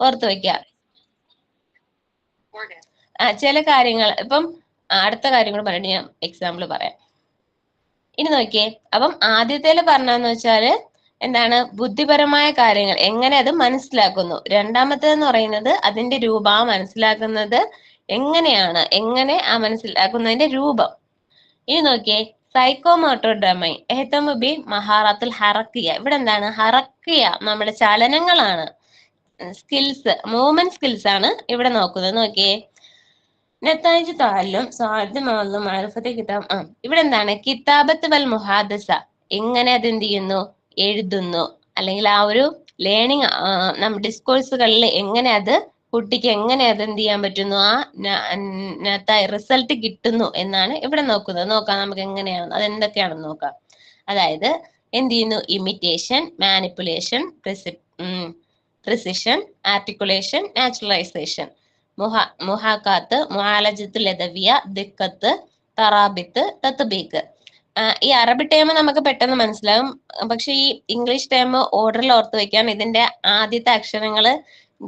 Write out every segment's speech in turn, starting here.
ഓർത്ത് വെക്കുക. ചില കാര്യങ്ങൾ ഇപ്പം അടുത്ത കാര്യം കൂടെ പറഞ്ഞിട്ട് ഞാൻ എക്സാമ്പിൾ പറയാം. ഇനി നോക്കിയേ, അപ്പം ആദ്യത്തേല് പറഞ്ഞതെന്ന് വെച്ചാല് എന്താണ്, ബുദ്ധിപരമായ കാര്യങ്ങൾ എങ്ങനെ അത് മനസ്സിലാക്കുന്നു. രണ്ടാമത്തേന്ന് പറയുന്നത് അതിന്റെ രൂപം, ആ മനസ്സിലാക്കുന്നത് എങ്ങനെയാണ്, എങ്ങനെ ആ മനസ്സിലാക്കുന്നതിന്റെ രൂപം. ഇനി നോക്കിയേ, സൈക്കോമോട്ടോർ ഡൊമൈൻ എഹ്തമു ബി മഹാറത്തുൽ ഹറക്കിയ. ഇവിടെ എന്താണ്, ഹറക്കിയ നമ്മുടെ ചലനങ്ങളാണ്, സ്കിൽസ്, മൂവ്മെന്റ് സ്കിൽസ് ആണ് ഇവിടെ നോക്കുന്നത്. നോക്കിയേ, നെത്തായിജ് താലും സാധ്യമാകും മാരിഫത്തെ കിതാബ്. ഇവിടെ എന്താണ്, കിതാബത്ത് വൽ മുഹാദസ, എങ്ങനെ അത് എന്ത് ചെയ്യുന്നു, എഴുതുന്നു, അല്ലെങ്കിൽ ആ ഒരു ലേണിംഗ് നമ്മുടെ ഡിസ്കോഴ്സുകളിൽ എങ്ങനെ അത് കുട്ടിക്ക് എങ്ങനെ അത് എന്ത് ചെയ്യാൻ പറ്റുന്നു, ആ റിസൾട്ട് കിട്ടുന്നു എന്നാണ് ഇവിടെ നോക്കുന്നത്. നോക്കാം നമുക്ക് എങ്ങനെയാണ്, അത് എന്തൊക്കെയാണെന്ന് നോക്കാം. അതായത് എന്ത് ചെയ്യുന്നു, imitation, manipulation, precision, articulation, naturalisation, മുഹാക്കാത്ത്, മുആലജത്തുൽ ലദവിയ, ദിക്കത്ത്, തറാബിത്ത്, തത്ബീക്ക്. ഈ അറബി ടേം നമുക്ക് പെട്ടെന്ന് മനസ്സിലാവും, പക്ഷെ ഈ ഇംഗ്ലീഷ് ടേം ഓർഡറിൽ ഓർത്ത് വെക്കാം. ഇതിന്റെ ആദ്യത്തെ അക്ഷരങ്ങള്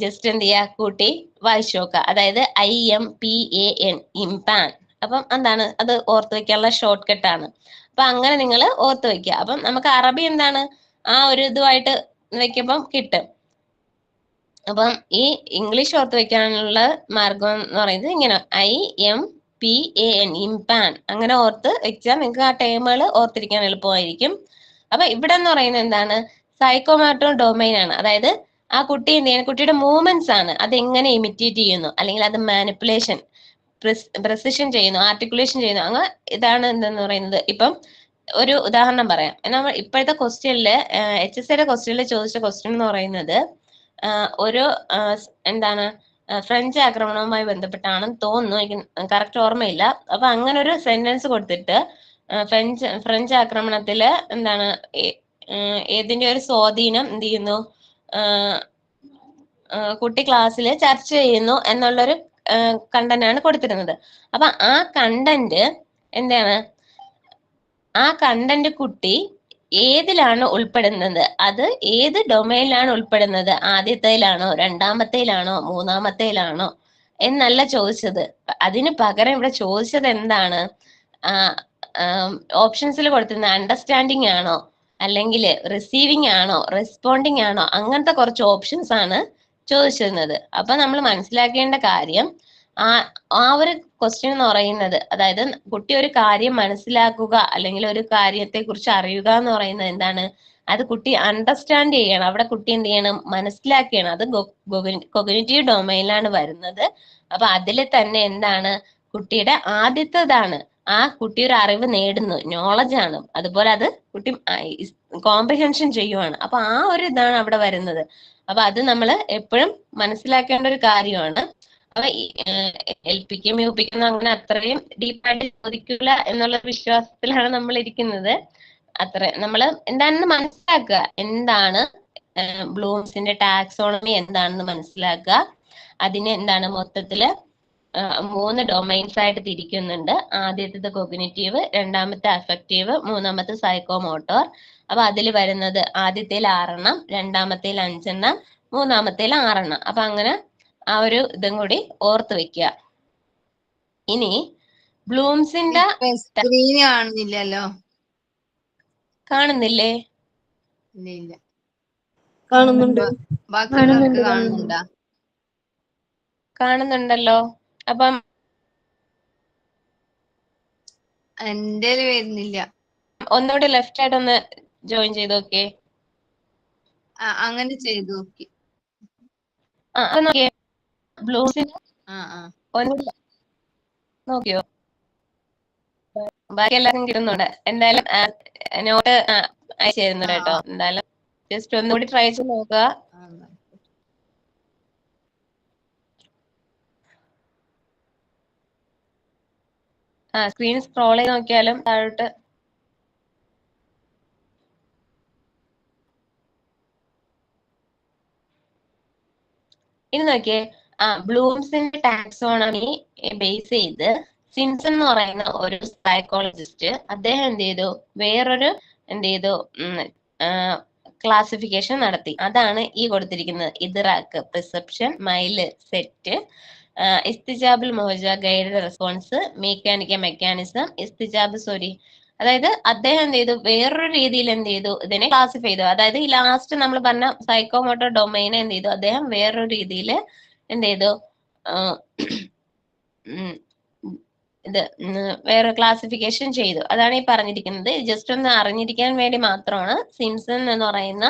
ജസ്റ്റ് എന്ത് ചെയ്യുക, കൂട്ടി വായിച്ചു നോക്കുക. അതായത് IMPAN, ഇംപാൻ. അപ്പം എന്താണ്, അത് ഓർത്ത് വെക്കാനുള്ള ഷോർട്ട് കട്ടാണ്. അപ്പൊ അങ്ങനെ നിങ്ങൾ ഓർത്ത് വെക്കുക. അപ്പം നമുക്ക് അറബി എന്താണ്, ആ ഒരു ഇതുമായിട്ട് വെക്കുമ്പം കിട്ടും. അപ്പം ഈ ഇംഗ്ലീഷ് ഓർത്ത് വെക്കാനുള്ള മാർഗം എന്ന് പറയുന്നത് ഇങ്ങനെ IMPAN, ഇംപാൻ. അങ്ങനെ ഓർത്ത് വെച്ചാൽ നിങ്ങൾക്ക് ആ ടേമുകൾ ഓർത്തിരിക്കാൻ എളുപ്പമായിരിക്കും. അപ്പൊ ഇവിടെ എന്ന് പറയുന്നത് എന്താണ്, സൈക്കോമോട്ടോർ ഡൊമൈൻ ആണ്. അതായത് ആ കുട്ടി എന്ത് ചെയ്യുന്നു, കുട്ടിയുടെ മൂവ്മെന്റ്സ് ആണ്, അത് എങ്ങനെ ഇമിറ്റേറ്റ് ചെയ്യുന്നു, അല്ലെങ്കിൽ അത് മാനിപ്പുലേഷൻ, പ്രിസിഷൻ ചെയ്യുന്നു, ആർട്ടിക്കുലേഷൻ ചെയ്യുന്നു. അങ്ങനെ ഇതാണ് എന്തെന്ന് പറയുന്നത്. ഇപ്പം ഒരു ഉദാഹരണം പറയാം. നമ്മൾ ഇപ്പോഴത്തെ ക്വസ്റ്റ്യനില് HSCയുടെ ക്വസ്റ്റ്യനിൽ ചോദിച്ച ക്വസ്റ്റ്യൻ എന്ന് പറയുന്നത് ഒരു എന്താണ്, ഫ്രഞ്ച് ആക്രമണവുമായി ബന്ധപ്പെട്ടാണെന്ന് തോന്നുന്നു, എനിക്ക് കറക്റ്റ് ഓർമ്മയില്ല. അപ്പൊ അങ്ങനെ ഒരു സെന്റൻസ് കൊടുത്തിട്ട് ഫ്രഞ്ച് ആക്രമണത്തില് എന്താണ്, ഏതിന്റെ ഒരു സ്വാധീനം എന്ത് ചെയ്യുന്നു, കുട്ടി ക്ലാസ്സിൽ ചർച്ച ചെയ്യുന്നു എന്നുള്ളൊരു കണ്ടന്റ് ആണ് കൊടുത്തിരുന്നത്. അപ്പൊ ആ കണ്ടന്റ് എന്താണ്, ആ കണ്ടന്റ് കുട്ടി ഏതിലാണ് ഉൾപ്പെടുന്നത്, അത് ഏത് ഡൊമൈനിലാണ് ഉൾപ്പെടുന്നത്, ആദ്യത്തേലാണോ, രണ്ടാമത്തേലാണോ, മൂന്നാമത്തേലാണോ എന്നല്ല ചോദിച്ചത്. അതിന് പകരം ഇവിടെ ചോദിച്ചത് എന്താണ്, ഓപ്ഷൻസിൽ കൊടുത്തിരുന്ന അണ്ടർസ്റ്റാൻഡിങ് ആണോ, അല്ലെങ്കിൽ റിസീവിങ് ആണോ, റെസ്പോണ്ടിങ് ആണോ, അങ്ങനത്തെ കുറച്ച് ഓപ്ഷൻസ് ആണ് ചോദിച്ചിരുന്നത്. അപ്പൊ നമ്മൾ മനസ്സിലാക്കേണ്ട കാര്യം, ആ ഒരു ക്വസ്റ്റ്യൻ എന്ന് പറയുന്നത്, അതായത് കുട്ടി ഒരു കാര്യം മനസ്സിലാക്കുക അല്ലെങ്കിൽ ഒരു കാര്യത്തെ കുറിച്ച് അറിയുക എന്ന് പറയുന്നത് എന്താണ്, അത് കുട്ടി അണ്ടർസ്റ്റാൻഡ് ചെയ്യണം. അവിടെ കുട്ടി എന്ത് ചെയ്യണം, മനസ്സിലാക്കണം. അത് കൊഗ്നിറ്റീവ് ഡൊമൈനിലാണ് വരുന്നത്. അപ്പൊ അതിൽ തന്നെ എന്താണ്, കുട്ടിയുടെ ആദ്യത്തേതാണ്, ആ കുട്ടി ഒരു അറിവ് നേടുന്നു, നോളജ് ആണ്. അതുപോലെ അത് കുട്ടി കോംപ്രിഹെൻഷൻ ചെയ്യുവാണ്. അപ്പൊ ആ ഒരു ഇതാണ് അവിടെ വരുന്നത്. അപ്പൊ അത് നമ്മൾ എപ്പോഴും മനസ്സിലാക്കേണ്ട ഒരു കാര്യമാണ്. അപ്പൊ LPക്കും UPക്കും അങ്ങനെ അത്രയും ഡീപ്പായിട്ട് ചോദിക്കില്ല എന്നുള്ള വിശ്വാസത്തിലാണ് നമ്മൾ ഇരിക്കുന്നത്. അത്ര നമ്മൾ എന്താണെന്ന് മനസ്സിലാക്കുക, എന്താണ് ബ്ലൂംസിന്റെ ടാക്സോണമി എന്താണെന്ന് മനസ്സിലാക്കുക. അതിന് എന്താണ് മൊത്തത്തില് 3 ഡൊമൈൻസ് ആയിട്ട് തിരിക്കുന്നുണ്ട്. ആദ്യത്തേത് കോഗ്നിറ്റീവ്, രണ്ടാമത്തെ അഫക്റ്റീവ്, മൂന്നാമത്തെ സൈക്കോമോട്ടോർ. അപ്പൊ അതിൽ വരുന്നത് ആദ്യത്തേൽ 6 എണ്ണം, രണ്ടാമത്തേൽ 5 എണ്ണം, മൂന്നാമത്തേൽ 6 എണ്ണം. അപ്പൊ അങ്ങനെ ആ ഒരു ഇതും കൂടി ഓർത്ത് വെക്കുക. ഇനി ബ്ലൂംസിന്റെ സ്ക്രീൻ കാണുന്നില്ലല്ലോ, കാണുന്നില്ലേ? ഇല്ല, കാണുന്നുണ്ട്, ബാക്കിയുള്ളവർക്ക് കാണുന്നുണ്ടോ? കാണുന്നുണ്ടല്ലോ. അപ്പം എന്റെ വരുന്നില്ല. ഒന്നുകൂടി ലെഫ്റ്റ് ആയിട്ട് ഒന്ന് ജോയിൻ ചെയ്ത് നോക്കിയേ. അങ്ങനെ ചെയ്തു നോക്കി. നോക്കിയേ, ബ്ലൂംസിന്റെ ഒന്നുകൂടി നോക്കിയോ? ബാക്കി എല്ലാവരും കിട്ടുന്നുണ്ട്. എന്തായാലും നോട്ട് അയച്ചു തരുന്നുണ്ട് കേട്ടോ. എന്തായാലും ജസ്റ്റ് ഒന്നുകൂടി ട്രൈ ചെയ്ത് നോക്കുക. സ്ക്രീൻ സ്ക്രോൾ ചെയ്ത് നോക്കിയാലും താഴോട്ട് ഇനി നോക്കിയേ. ബ്ലൂംസിന്റെ ടാക്സോണമി ബേസ് ചെയ്ത് സിംസൺ എന്ന് പറയുന്ന ഒരു സൈക്കോളജിസ്റ്റ് അദ്ദേഹം എന്ത് ചെയ്തു, വേറൊരു എന്ത് ചെയ്തു, ക്ലാസിഫിക്കേഷൻ നടത്തി. അതാണ് ഈ കൊടുത്തിരിക്കുന്നത്. ഇദ്റാക്ക്, പെർസെപ്ഷൻ, മൈല്, സെറ്റ്, ഇസ്തിജാബുൽ മോജ, ഗൈഡഡ് റെസ്പോൺസ്, മെക്കാനിസം, അതായത് അദ്ദേഹം എന്ത് ചെയ്തു, വേറൊരു രീതിയിൽ എന്ത് ചെയ്തു, ഇതിനെ ക്ലാസിഫൈ ചെയ്തു. അതായത് ഈ ലാസ്റ്റ് നമ്മൾ പറഞ്ഞ സൈക്കോമോട്ടോർ ഡൊമൈനെ എന്ത് ചെയ്തു, അദ്ദേഹം വേറൊരു രീതിയിൽ എന്ത് ചെയ്തു, ഇത് വേറെ ക്ലാസിഫിക്കേഷൻ ചെയ്തു. അതാണ് ഈ പറഞ്ഞിരിക്കുന്നത്. ജസ്റ്റ് ഒന്ന് അറിഞ്ഞിരിക്കാൻ വേണ്ടി മാത്രമാണ്. സിംസൺ എന്ന് പറയുന്ന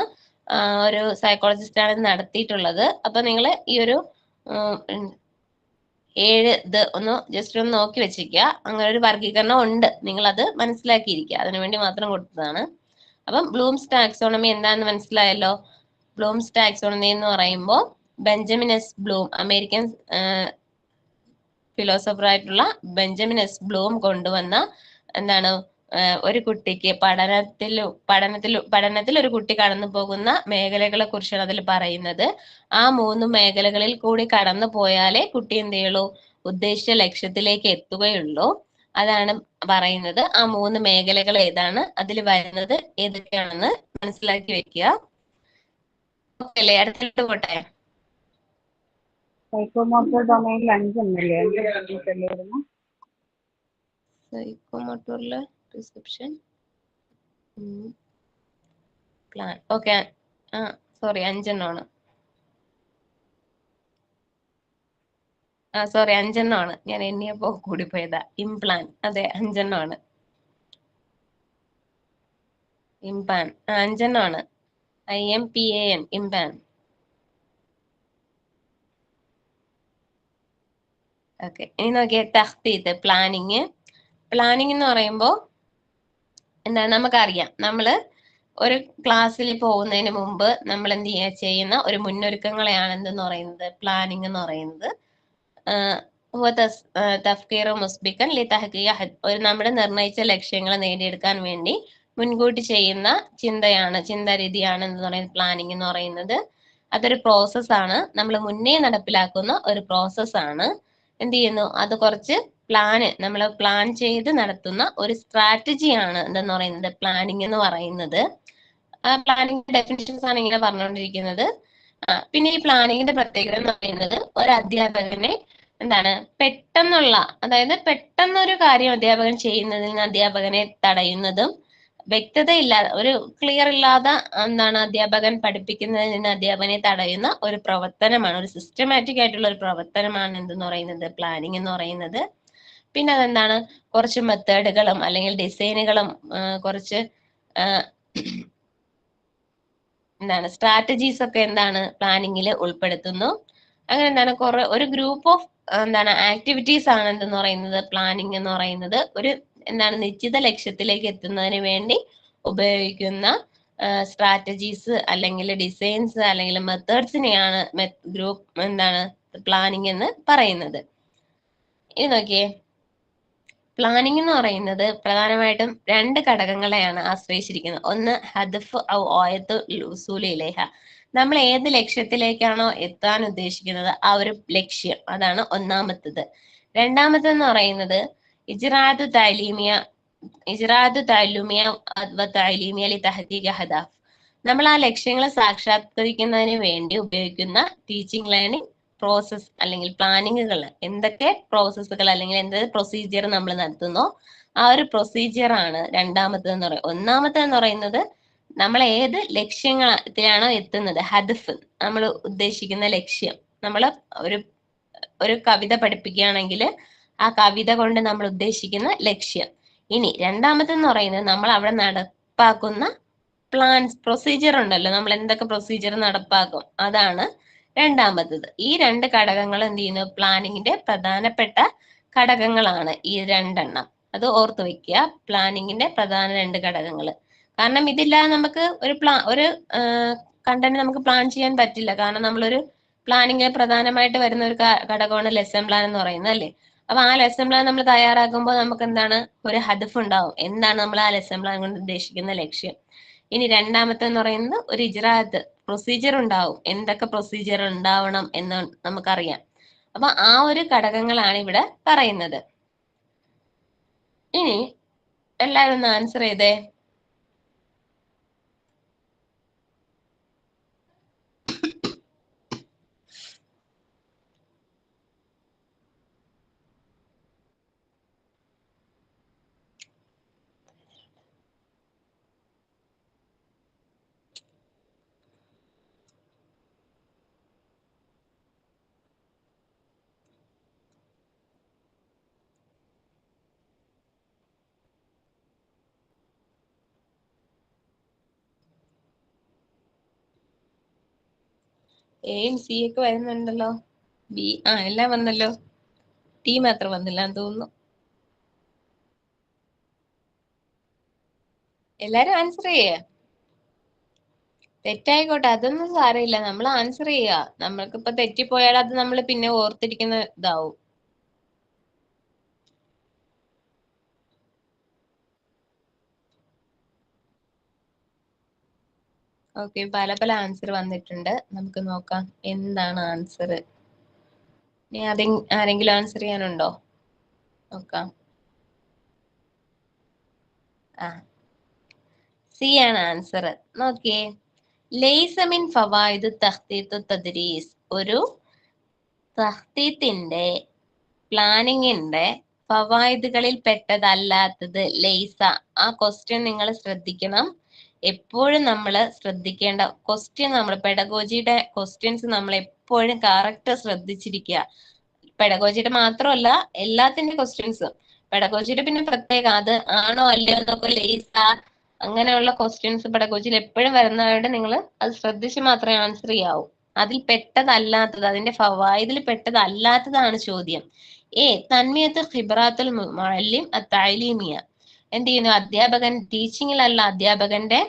ഒരു സൈക്കോളജിസ്റ്റ് ആണ് ഇത് നടത്തിയിട്ടുള്ളത്. അപ്പൊ നിങ്ങൾ ഈ ഒരു 7 ഇത് ഒന്ന് ജസ്റ്റ് ഒന്ന് നോക്കി വെച്ചിരിക്കുക. അങ്ങനെ ഒരു വർഗീകരണം ഉണ്ട്, നിങ്ങൾ അത് മനസ്സിലാക്കിയിരിക്കുക. അതിനുവേണ്ടി മാത്രം കൊടുത്തതാണ്. അപ്പം ബ്ലൂംസ് ടാക്സോണമി എന്താണെന്ന് മനസ്സിലായല്ലോ. ബ്ലൂംസ് ടാക്സോണമി എന്ന് പറയുമ്പോൾ Benjamin S Bloom, American philosopher ആയിട്ടുള്ള ബെഞ്ചമിൻ എസ് ബ്ലൂം കൊണ്ടുവന്ന എന്താണ്, ഒരു കുട്ടിക്ക് പഠനത്തിൽ ഒരു കുട്ടി കടന്നു പോകുന്ന മേഖലകളെ കുറിച്ചാണ് അതിൽ പറയുന്നത്. ആ 3 മേഖലകളിൽ കൂടി കടന്നു പോയാലേ കുട്ടി എന്ത് ചെയ്യുള്ളൂ, ഉദ്ദേശിച്ച ലക്ഷ്യത്തിലേക്ക് എത്തുകയുള്ളൂ. അതാണ് പറയുന്നത്. ആ 3 മേഖലകൾ ഏതാണ്, അതിൽ വരുന്നത് ഏതൊക്കെയാണെന്ന് മനസ്സിലാക്കി വെക്കുക. ഓക്കെ അല്ലേ? അടുത്തിട്ട് പോട്ടെ. സൈക്കോമോട്ടോർ ഡൊമൈനിൽ 5 എന്നല്ലേ? സൈക്കോമോട്ടോറിലെ റിസപ്ഷൻ, പ്ലാൻ. ഓക്കെ, സോറി 5 എണ്ണമാണ്. സോറി 5 എണ്ണമാണ്. ഞാൻ എണ്ണിയപ്പോ കൂടിപ്പോയതാ. ഇംപ്ലാൻ, അതെ 5 എണ്ണമാണ്. ഇംപാൻ 5 എണ്ണമാണ്. IMPAN, ഇംപാൻ. ഓക്കെ, ഇനി നോക്കിയേ തഖ്തീത്ത്, പ്ലാനിങ്. പ്ലാനിങ് എന്ന് പറയുമ്പോൾ എന്താണ്, നമുക്കറിയാം, നമ്മള് ഒരു ക്ലാസ്സിൽ പോകുന്നതിന് മുമ്പ് നമ്മൾ എന്ത് ചെയ്യുന്ന ഒരു മുന്നൊരുക്കങ്ങളെയാണ് എന്തെന്ന് പറയുന്നത്, പ്ലാനിങ് എന്ന് പറയുന്നത്. തഫ്കീർ മുസ്ബിക്കൻ ലി തഹ്ഖീഖ്, ഒരു നമ്മുടെ നിർണയിച്ച ലക്ഷ്യങ്ങൾ നേടിയെടുക്കാൻ വേണ്ടി മുൻകൂട്ടി ചെയ്യുന്ന ചിന്താരീതിയാണ് എന്ന് പറയുന്നത് പ്ലാനിങ് എന്ന് പറയുന്നത്. അതൊരു പ്രോസസ്സാണ്, നമ്മൾ മുന്നേ നടപ്പിലാക്കുന്ന ഒരു പ്രോസസ്സാണ്. എന്ത് ചെയ്യുന്നു, അത് കുറച്ച് നമ്മൾ പ്ലാൻ ചെയ്ത് നടത്തുന്ന ഒരു സ്ട്രാറ്റജിയാണ് എന്തെന്ന് പറയുന്നത് പ്ലാനിങ് എന്ന് പറയുന്നത്. പ്ലാനിങ്ങിന്റെ ഡെഫിനിഷൻസ് ആണ് ഇങ്ങനെ പറഞ്ഞുകൊണ്ടിരിക്കുന്നത്. പിന്നെ ഈ പ്ലാനിങ്ങിന്റെ പ്രത്യേകത എന്ന് പറയുന്നത്, ഒരു അധ്യാപകനെ എന്താണ് അതായത് പെട്ടെന്നൊരു കാര്യം അധ്യാപകൻ ചെയ്യുന്നതിൽ നിന്ന് അധ്യാപകനെ തടയുന്നതും, വ്യക്തതയില്ലാതെ, ഒരു ക്ലിയർ ഇല്ലാതെ എന്താണ് അധ്യാപകൻ പഠിപ്പിക്കുന്നതിൽ നിന്ന് അധ്യാപകനെ തടയുന്ന ഒരു പ്രവർത്തനമാണ്, ഒരു സിസ്റ്റമാറ്റിക് ആയിട്ടുള്ള ഒരു പ്രവർത്തനമാണ് എന്തെന്ന് പറയുന്നത് പ്ലാനിങ് എന്ന് പറയുന്നത്. പിന്നെ അതെന്താണ്, കുറച്ച് മെത്തേഡുകളും അല്ലെങ്കിൽ ഡിസൈനുകളും കുറച്ച് എന്താണ് സ്ട്രാറ്റജീസ് ഒക്കെ എന്താണ് പ്ലാനിങ്ങിൽ ഉൾപ്പെടുത്തുന്നു. അങ്ങനെ എന്താണ് ഒരു ഗ്രൂപ്പ് ഓഫ് ആക്ടിവിറ്റീസ് ആണ് എന്തെന്ന് പറയുന്നത് പ്ലാനിങ് എന്ന് പറയുന്നത്. ഒരു നിശ്ചിത ലക്ഷ്യത്തിലേക്ക് എത്തുന്നതിന് വേണ്ടി ഉപയോഗിക്കുന്ന സ്ട്രാറ്റജീസ് അല്ലെങ്കിൽ ഡിസൈൻസ് അല്ലെങ്കിൽ മെത്തേഡ്സിനെയാണ് പ്ലാനിങ് എന്ന് പറയുന്നത്. ഇനി നോക്കിയേ, പ്ലാനിങ് എന്ന് പറയുന്നത് പ്രധാനമായിട്ടും 2 ഘടകങ്ങളെയാണ് ആശ്രയിച്ചിരിക്കുന്നത്. ഒന്ന് ഹദഫ് ഔ ഓയത്ത് ഉസൂൽ ഇലൈഹ, നമ്മൾ ഏത് ലക്ഷ്യത്തിലേക്കാണോ എത്താൻ ഉദ്ദേശിക്കുന്നത് ആ ഒരു ലക്ഷ്യം, അതാണ് ഒന്നാമത്തത്. രണ്ടാമത്തെന്ന് പറയുന്നത് ഇജ്റാദു തഅലൂമിയ ലി തഹ്ഖീഖ് അഹ്ദാഫ്, നമ്മൾ ആ ലക്ഷ്യങ്ങളെ സാക്ഷാത്കരിക്കുന്നതിന് വേണ്ടി ഉപയോഗിക്കുന്ന ടീച്ചിങ് ലേണിംഗ് പ്രോസസ് അല്ലെങ്കിൽ പ്ലാനിങ്ങുകൾ, എന്തൊക്കെ പ്രോസസ്സുകൾ അല്ലെങ്കിൽ എന്ത് പ്രൊസീജിയർ നമ്മൾ നടത്തുന്നോ ആ ഒരു പ്രൊസീജിയർ ആണ് രണ്ടാമത്തേന്ന് പറയുന്നത്. ഒന്നാമത്തേന്ന് പറയുന്നത് നമ്മൾ ഏത് ലക്ഷ്യത്തിലാണോ എത്തുന്നത്, ഹദഫ്, നമ്മൾ ഉദ്ദേശിക്കുന്ന ലക്ഷ്യം. നമ്മൾ ഒരു കവിത പഠിപ്പിക്കുകയാണെങ്കിൽ ആ കവിത കൊണ്ട് നമ്മൾ ഉദ്ദേശിക്കുന്ന ലക്ഷ്യം. ഇനി രണ്ടാമത്തെന്ന് പറയുന്നത് നമ്മൾ അവിടെ നടപ്പാക്കുന്ന പ്രൊസീജിയർ ഉണ്ടല്ലോ, നമ്മൾ എന്തൊക്കെ പ്രൊസീജിയർ നടപ്പാക്കും, അതാണ് രണ്ടാമത്തത്. ഈ 2 ഘടകങ്ങൾ എന്ത് ചെയ്യുന്നു, പ്ലാനിങ്ങിന്റെ പ്രധാനപ്പെട്ട ഘടകങ്ങളാണ് ഈ 2 എണ്ണം. അത് ഓർത്തു വെക്കുക, പ്ലാനിങ്ങിന്റെ പ്രധാന 2 ഘടകങ്ങൾ. കാരണം ഇതില്ലാതെ നമുക്ക് ഒരു കണ്ടന്റ് നമുക്ക് പ്ലാൻ ചെയ്യാൻ പറ്റില്ല. കാരണം നമ്മളൊരു പ്ലാനിങ്ങിൽ പ്രധാനമായിട്ട് വരുന്ന ഒരു ഘടകമാണ് ലെസൺ പ്ലാൻ എന്ന് പറയുന്നത്, അല്ലേ? അപ്പൊ ആ ലെസൺ പ്ലാൻ നമ്മൾ തയ്യാറാക്കുമ്പോൾ നമുക്ക് എന്താണ്, ഒരു ഹദഫ് ഉണ്ടാവും, എന്താണ് നമ്മൾ ആ ലെസൺ പ്ലാൻ കൊണ്ട് ഉദ്ദേശിക്കുന്ന ലക്ഷ്യം. ഇനി രണ്ടാമത്തെന്ന് പറയുന്നത് ഒരു ഇജ്റാത്ത്, പ്രൊസീജിയർ ഉണ്ടാവും, എന്തൊക്കെ പ്രൊസീജിയർ ഉണ്ടാവണം എന്ന് നമുക്കറിയാം. അപ്പൊ ആ ഒരു ഘടകങ്ങളാണ് ഇവിടെ പറയുന്നത്. ഇനി എല്ലാവരും ഒന്ന് ആൻസർ ചെയ്തേ. എയും സി ഒക്കെ വരുന്നുണ്ടല്ലോ. ബി എല്ലാം വന്നല്ലോ. ടി മാത്രം വന്നില്ല എന്ന് തോന്നുന്നു. എല്ലാരും ആൻസർ ചെയ്യേ. തെറ്റായിക്കോട്ടെ, അതൊന്നും സാരമില്ല. നമ്മൾ ആൻസർ ചെയ്യുക. നമ്മൾക്കിപ്പോ തെറ്റിപ്പോയാൽ അത് നമ്മൾ പിന്നെ ഓർത്തിരിക്കുന്ന ഇതാവും. ഓക്കെ, പല പല ആൻസർ വന്നിട്ടുണ്ട്. നമുക്ക് നോക്കാം എന്താണ് ആൻസർ. ഇനി ആരെങ്കിലും ആൻസർ ചെയ്യാനുണ്ടോ? നോക്കാം. സി ആണ് ആൻസർ. നോക്കിയേ, ലൈസ മിൻ ഫവായിദ് തഖ്തീത്ത് തദ്രീസ്. ഒരു തഖ്തീത്തിന്റെ പ്ലാനിങ്ങിന്റെ ഫവായിദുകളിൽ പെട്ടതല്ലാത്തത് ലൈസ. ആ ക്വസ്റ്റ്യൻ നിങ്ങൾ ശ്രദ്ധിക്കണം. എപ്പോഴും നമ്മൾ ശ്രദ്ധിക്കേണ്ട ക്വസ്റ്റ്യൻ, നമ്മൾ പെഡഗോജിയുടെ ക്വസ്റ്റ്യൻസ് നമ്മൾ എപ്പോഴും കറക്റ്റ് ശ്രദ്ധിച്ചിരിക്കുക. പെഡഗോജിയുടെ മാത്രമല്ല, എല്ലാത്തിന്റെ ക്വസ്റ്റ്യൻസും. പെഡഗോജിയുടെ പിന്നെ പ്രത്യേകം, അത് ആണോ അല്ലയോ എന്നൊക്കെ ലൈസ അങ്ങനെയുള്ള ക്വസ്റ്റ്യൻസ് പെഡഗോജിയിൽ എപ്പോഴും വരുന്നതുകൊണ്ട് നിങ്ങൾ അത് ശ്രദ്ധിച്ച് മാത്രമേ ആൻസർ ചെയ്യാവൂ. അതിൽ പെട്ടതല്ലാത്തത്, അതിന്റെ ഫവായിദിൽ പെട്ടതല്ലാത്തതാണ് ചോദ്യം. തന്മിയത്ത് ഖിബ്റാത്തുൽ മുഅല്ലിം അത്തഅലീമിയ. എന്ത് ചെയ്യുന്നു? അധ്യാപകൻ ടീച്ചിങ്ങിലല്ല, അധ്യാപകന്റെ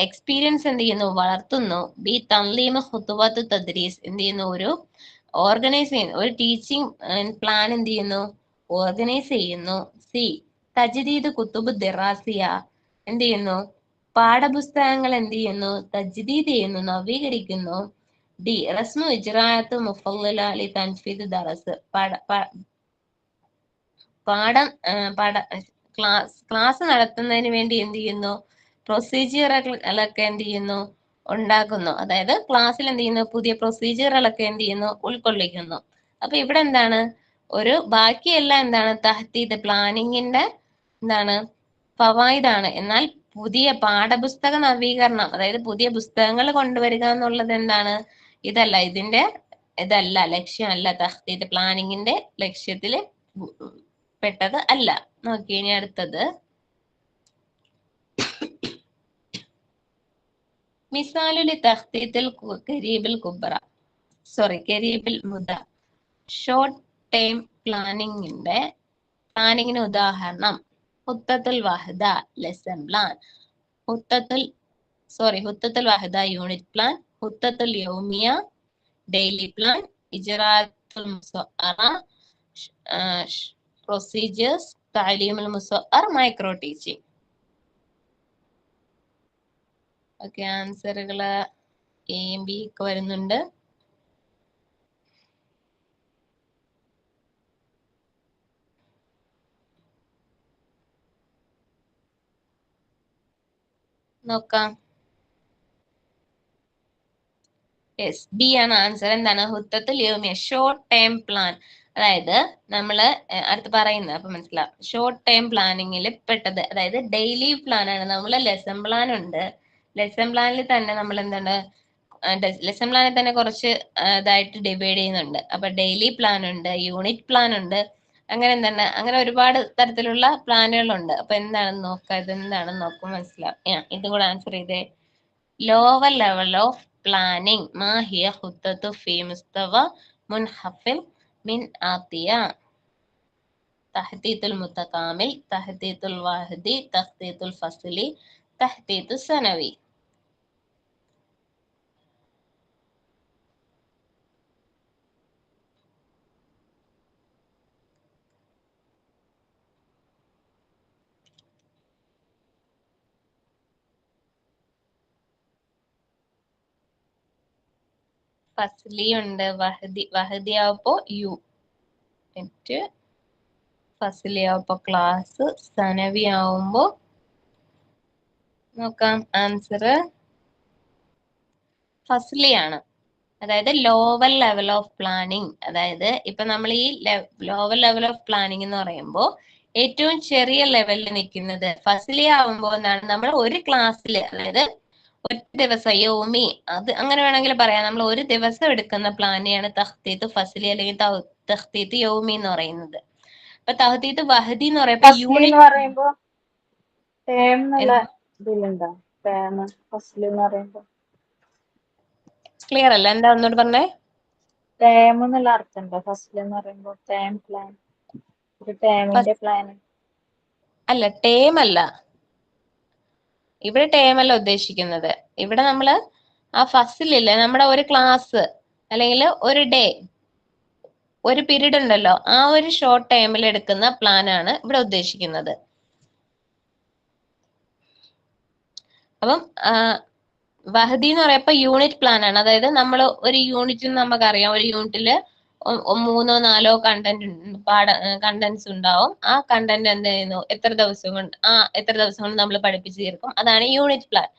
എക്സ്പീരിയൻസ് എന്ത് ചെയ്യുന്നു? വളർത്തുന്നു. ബി തൻലീമ് ഖുതുവത്ത് തദ്രീസ്. എന്ത് ചെയ്യുന്നു? ഒരു ഓർഗനൈസ് ചെയ്യുന്നു, ഒരു ടീച്ചിങ് പ്ലാൻ എന്ത് ചെയ്യുന്നു? ഓർഗനൈസ് ചെയ്യുന്നു. സി തജ്ദീദ് കുത്തുബ് ദിറാസിയ. എന്ത് ചെയ്യുന്നു? പാഠപുസ്തകങ്ങൾ എന്ത് ചെയ്യുന്നു? തജ്ദീദ് ചെയ്യുന്നു, നവീകരിക്കുന്നു. ഡി റസ്മു ഇജ്റാഅത്ത് മുഫല്ലല ലി തൻഫീദ് ദറസ്. ക്ലാസ് നടത്തുന്നതിന് വേണ്ടി എന്ത് ചെയ്യുന്നു? പ്രൊസീജിയറുകളൊക്കെ എന്ത് ചെയ്യുന്നു? ഉണ്ടാക്കുന്നു. അതായത് ക്ലാസ്സിൽ എന്ത് ചെയ്യുന്നു? പുതിയ പ്രൊസീജിയറുകളൊക്കെ എന്ത് ചെയ്യുന്നു? ഉൾക്കൊള്ളിക്കുന്നു. അപ്പൊ ഇവിടെ എന്താണ്? ഒരു ബാക്കിയെല്ലാം എന്താണ്? തഹ്തീദ് പ്ലാനിങ്ങിന്റെ എന്താണ്? ഫവായിദാണ്. എന്നാൽ പുതിയ പാഠപുസ്തക നവീകരണം, അതായത് പുതിയ പുസ്തകങ്ങൾ കൊണ്ടുവരിക എന്നുള്ളത് എന്താണ്? ഇതല്ല ലക്ഷ്യമല്ല. തഹ്തീദ് പ്ലാനിങ്ങിന്റെ ലക്ഷ്യത്തില് പെട്ടത് അല്ല. നോക്കി, ഇനി അടുത്തത് മിസാലുലി തഖ്തീത്തിൽ കരീബിൽ മുദ. ഷോർട്ട് ടൈം പ്ലാനിങ്ങിന് ഉദാഹരണം ഹുത്തത്തുൽ വഹദ ലെസൺ പ്ലാൻ, ഹുത്തത്തുൽ വഹദ യൂണിറ്റ് പ്ലാൻ, ഹുത്തത്തുൽ യൗമിയ ഡെയിലി പ്ലാൻ, ഇജ്റാത്തുൽ മുസഅറ പ്രൊസീജിയേഴ്സ്, തഅലീമുൽ മുസഅർ മൈക്രോ ടീച്ചിങ്. ഓക്കെ, ആൻസറുകള് എയും ബി ഒക്കെ വരുന്നുണ്ട്. നോക്കാം. യെസ്, ബി ആണ് ആൻസർ. എന്താണ്? ഹുത്തത്തുൽ യൗമിയ, ഷോർട്ട് ടൈം പ്ലാൻ. അതായത് നമ്മള് അടുത്ത് പറയുന്നത് അപ്പൊ മനസ്സിലാവും. ഷോർട്ട് ടൈം പ്ലാനിങ്ങിൽ പെട്ടത്, അതായത് ഡെയിലി പ്ലാൻ ആണ്. നമ്മള് ലെസൺ പ്ലാൻ ഉണ്ട്. ലെസൺ പ്ലാനിൽ തന്നെ നമ്മൾ എന്താണ്? ലെസൺ പ്ലാനിൽ തന്നെ കുറച്ച് ഇതായിട്ട് ഡിവൈഡ് ചെയ്യുന്നുണ്ട്. അപ്പൊ ഡെയിലി പ്ലാൻ ഉണ്ട്, യൂണിറ്റ് പ്ലാൻ ഉണ്ട്, അങ്ങനെ എന്താണ്? അങ്ങനെ ഒരുപാട് തരത്തിലുള്ള പ്ലാനുകളുണ്ട്. അപ്പൊ എന്താണെന്ന് നോക്കാം. ഇതെന്താണെന്ന് നോക്കുമ്പോൾ മനസ്സിലാവും. ഇതും കൂടെ ആൻസർ ചെയ്തേ. ലോവർ ലെവൽ ഓഫ് പ്ലാനിങ് മാ ഹിയ ഖുത്തത്തു ഫി മുസ്തവ മുൻഹഫിൽ മിൻ ആതിയ. തഹ്തീത്തുൽ മുതകാമിൽ, തഹ്തീത്തുൽ വാഹിദി, തഹ്തീത്തുൽ ഫസ്ലി, തഹ്തീത്തുൽ സനവി. ഫസ്ലി ഉണ്ട്, വഹദി ആവുമ്പോ യു, ഫസ്ലി ആവുമ്പോ ക്ലാസ്, സനവി ആവുമ്പോ നോക്കാം. ആൻസർ ഫസ്ലി ആണ്. അതായത് ലോവർ ലെവൽ ഓഫ് പ്ലാനിങ്. അതായത് ഇപ്പൊ നമ്മൾ ഈ ലോവർ ലെവൽ ഓഫ് പ്ലാനിങ് എന്ന് പറയുമ്പോൾ ഏറ്റവും ചെറിയ ലെവലിൽ നിൽക്കുന്നത് ഫസ്ലി ആവുമ്പോൾ എന്താണ്? നമ്മൾ ഒരു ക്ലാസ്സിൽ, അതായത് ഒരു ദിവസം യൗമി, അത് അങ്ങനെ വേണമെങ്കിൽ പറയാം. നമ്മൾ ഒരു ദിവസം എടുക്കുന്ന പ്ലാനെയാണ് തഖ്തീത്ത് ഫസ്ലി അല്ലെങ്കിൽ തഖ്തീത്ത് യൗമി എന്ന് പറയുന്നത്. അപ്പൊ തഖ്തീത്ത് വഹദി എന്ന് പറയുമ്പോൾ പറയുമ്പോ ടേം എന്നുള്ള ഇതിലുണ്ടോ? ടേം ഫസ്ലി എന്ന് പറയുമ്പോ ക്ലിയർ അല്ല, എന്താ ഒന്നുകൂടി പറഞ്ഞേ? ടേം എന്നുള്ള അർത്ഥമുണ്ടോ ഫസ്റ്റിൽ എന്ന് പറയുമ്പോൾ? ടേം പ്ലാൻ, ഒരു ടേമിന്റെ പ്ലാൻ. അല്ല, ടേം അല്ല, ഇവിടെ ടേം അല്ല ഉദ്ദേശിക്കുന്നത്. ഇവിടെ നമ്മള് ആ ഫസ്റ്റിലില്ലേ നമ്മുടെ ഒരു ക്ലാസ് അല്ലെങ്കിൽ ഒരു ഡേ, ഒരു പീരീഡ് ഉണ്ടല്ലോ, ആ ഒരു ഷോർട്ട് ടൈമിൽ എടുക്കുന്ന പ്ലാൻ ആണ് ഇവിടെ ഉദ്ദേശിക്കുന്നത്. അപ്പം വഹദി എന്ന് പറയുമ്പോ യൂണിറ്റ് പ്ലാൻ ആണ്. അതായത് നമ്മൾ ഒരു യൂണിറ്റിന് നമുക്കറിയാം, ഒരു യൂണിറ്റില് 3-4 കണ്ടന്റ്സ് ഉണ്ടാവും. ആ കണ്ടന്റ് എന്ത് ചെയ്യുന്നു, എത്ര ദിവസം കൊണ്ട് നമ്മൾ പഠിപ്പിച്ചു തീർക്കും, അതാണ് യൂണിറ്റ് പ്ലാൻ.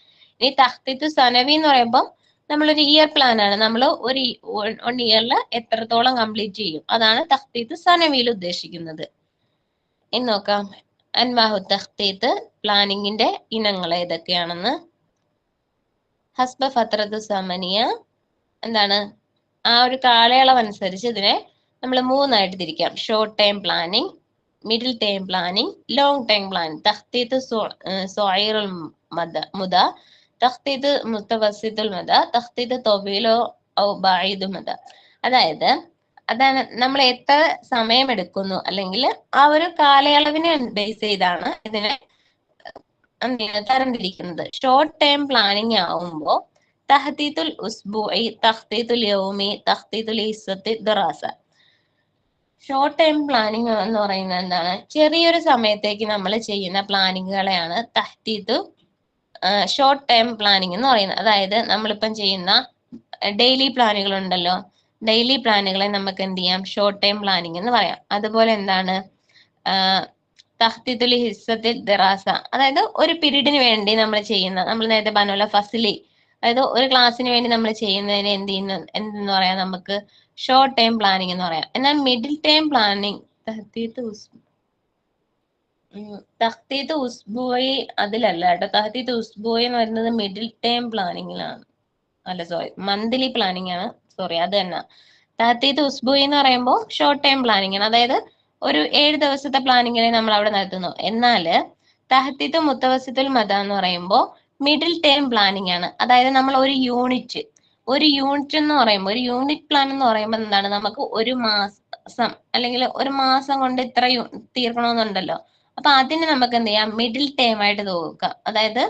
ഇനി തഖ്തീത്ത് സനവി എന്ന് പറയുമ്പോൾ നമ്മളൊരു ഇയർ പ്ലാൻ ആണ്. നമ്മൾ ഒരു 1 ഇയറിൽ എത്രത്തോളം കംപ്ലീറ്റ് ചെയ്യും, അതാണ് തഖ്തീത്ത് സനവിയിൽ ഉദ്ദേശിക്കുന്നത്. ഇനി നോക്കാം അൻവാഹു തഖ്തീത്ത്, പ്ലാനിങ്ങിന്റെ ഇനങ്ങൾ ഏതൊക്കെയാണെന്ന്. ഹസ്ബ ഫത്രത്തു സമനിയ, എന്താണ്, ആ ഒരു കാലയളവ് അനുസരിച്ച് ഇതിനെ നമ്മൾ 3ആയിട്ട് തിരിക്കാം. Short time planning, middle time planning, long time planning. തഖ്തീത്ത് സ്വഈറുൽ മുദ, തഖ്തീത്ത് മുത്തവസ്സിത്തുൽ മുദ, തഖ്തീത്ത് ത്വീലു ഔ ബഈദുൽ മുദ. അതായത് അതാണ് നമ്മൾ എത്ര സമയം എടുക്കുന്നു, അല്ലെങ്കിൽ ആ ഒരു കാലയളവിനെ ബേസ് ചെയ്താണ് ഇതിനെ തരംതിരിക്കുന്നത്. ഷോർട്ട് ടൈം പ്ലാനിങ് ആവുമ്പോൾ തഹ്തീത്തുൽ ഉസ്ബുഇ, തഖ്തീത്തുൽ യൗമി, തഖ്തീത്തുൽ ഹിസ്സത്തി ദറാസ. ഷോർട്ട് ടൈം പ്ലാനിങ് എന്ന് പറയുന്നത് എന്താണ്, ചെറിയൊരു സമയത്തേക്ക് നമ്മൾ ചെയ്യുന്ന പ്ലാനിങ്ങുകളെയാണ് തഹ്തീത്ത് ഷോർട്ട് ടൈം പ്ലാനിങ് എന്ന് പറയുന്നത്. അതായത് നമ്മളിപ്പം ചെയ്യുന്ന ഡെയിലി പ്ലാനുകൾ ഉണ്ടല്ലോ, ഡെയിലി പ്ലാനുകളെ നമുക്ക് എന്ത് ചെയ്യാം, ഷോർട്ട് ടൈം പ്ലാനിങ് എന്ന് പറയാം. അതുപോലെ എന്താണ് തഖ്തീത്തുൽ ഹിസ്സത്തിൽ ദറാസ, അതായത് ഒരു പീരീഡിന് വേണ്ടി നമ്മൾ ചെയ്യുന്ന, നമ്മൾ നേരത്തെ പറഞ്ഞ ഫസ്ലി, അതായത് ഒരു ക്ലാസ്സിന് വേണ്ടി നമ്മൾ ചെയ്യുന്നതിന് എന്തെന്ന് പറയാം, നമുക്ക് ഷോർട്ട് ടൈം പ്ലാനിങ് എന്ന് പറയാം. എന്നാൽ മിഡിൽ ടൈം പ്ലാനിങ് തഖ്തീത്ത് ഉസ്ബുഇ അതിലല്ല കേട്ടോ. തഖ്തീത്ത് ഉസ്ബുഇ എന്ന് പറയുന്നത് മിഡിൽ ടൈം പ്ലാനിങ്ങിലാണ്, അല്ല സോറി, മന്ത്ലി പ്ലാനിങ് ആണ്, സോറി അത് തന്നെ. തഖ്തീത്ത് ഉസ്ബുഇ എന്ന് പറയുമ്പോൾ ഷോർട്ട് ടൈം പ്ലാനിങ് ആണ്, അതായത് ഒരു 7 ദിവസത്തെ പ്ലാനിങ്ങിനെ നമ്മൾ അവിടെ നടത്തുന്നു. എന്നാല് തഹ്തീത്ത് മുത്തവസ്സിത്തുൽ മദ എന്ന് പറയുമ്പോൾ മിഡിൽ ടൈം പ്ലാനിങ് ആണ്. അതായത് നമ്മൾ ഒരു യൂണിറ്റ് എന്ന് പറയുമ്പോൾ, ഒരു യൂണിറ്റ് പ്ലാൻ എന്ന് പറയുമ്പോൾ എന്താണ്, നമുക്ക് ഒരു മാസം അല്ലെങ്കിൽ ഒരു മാസം കൊണ്ട് ഇത്ര തീർക്കണമെന്നുണ്ടല്ലോ. അപ്പൊ അതിന് നമുക്ക് എന്ത് ചെയ്യാം, മിഡിൽ ടൈം ആയിട്ട് നോക്കാം. അതായത്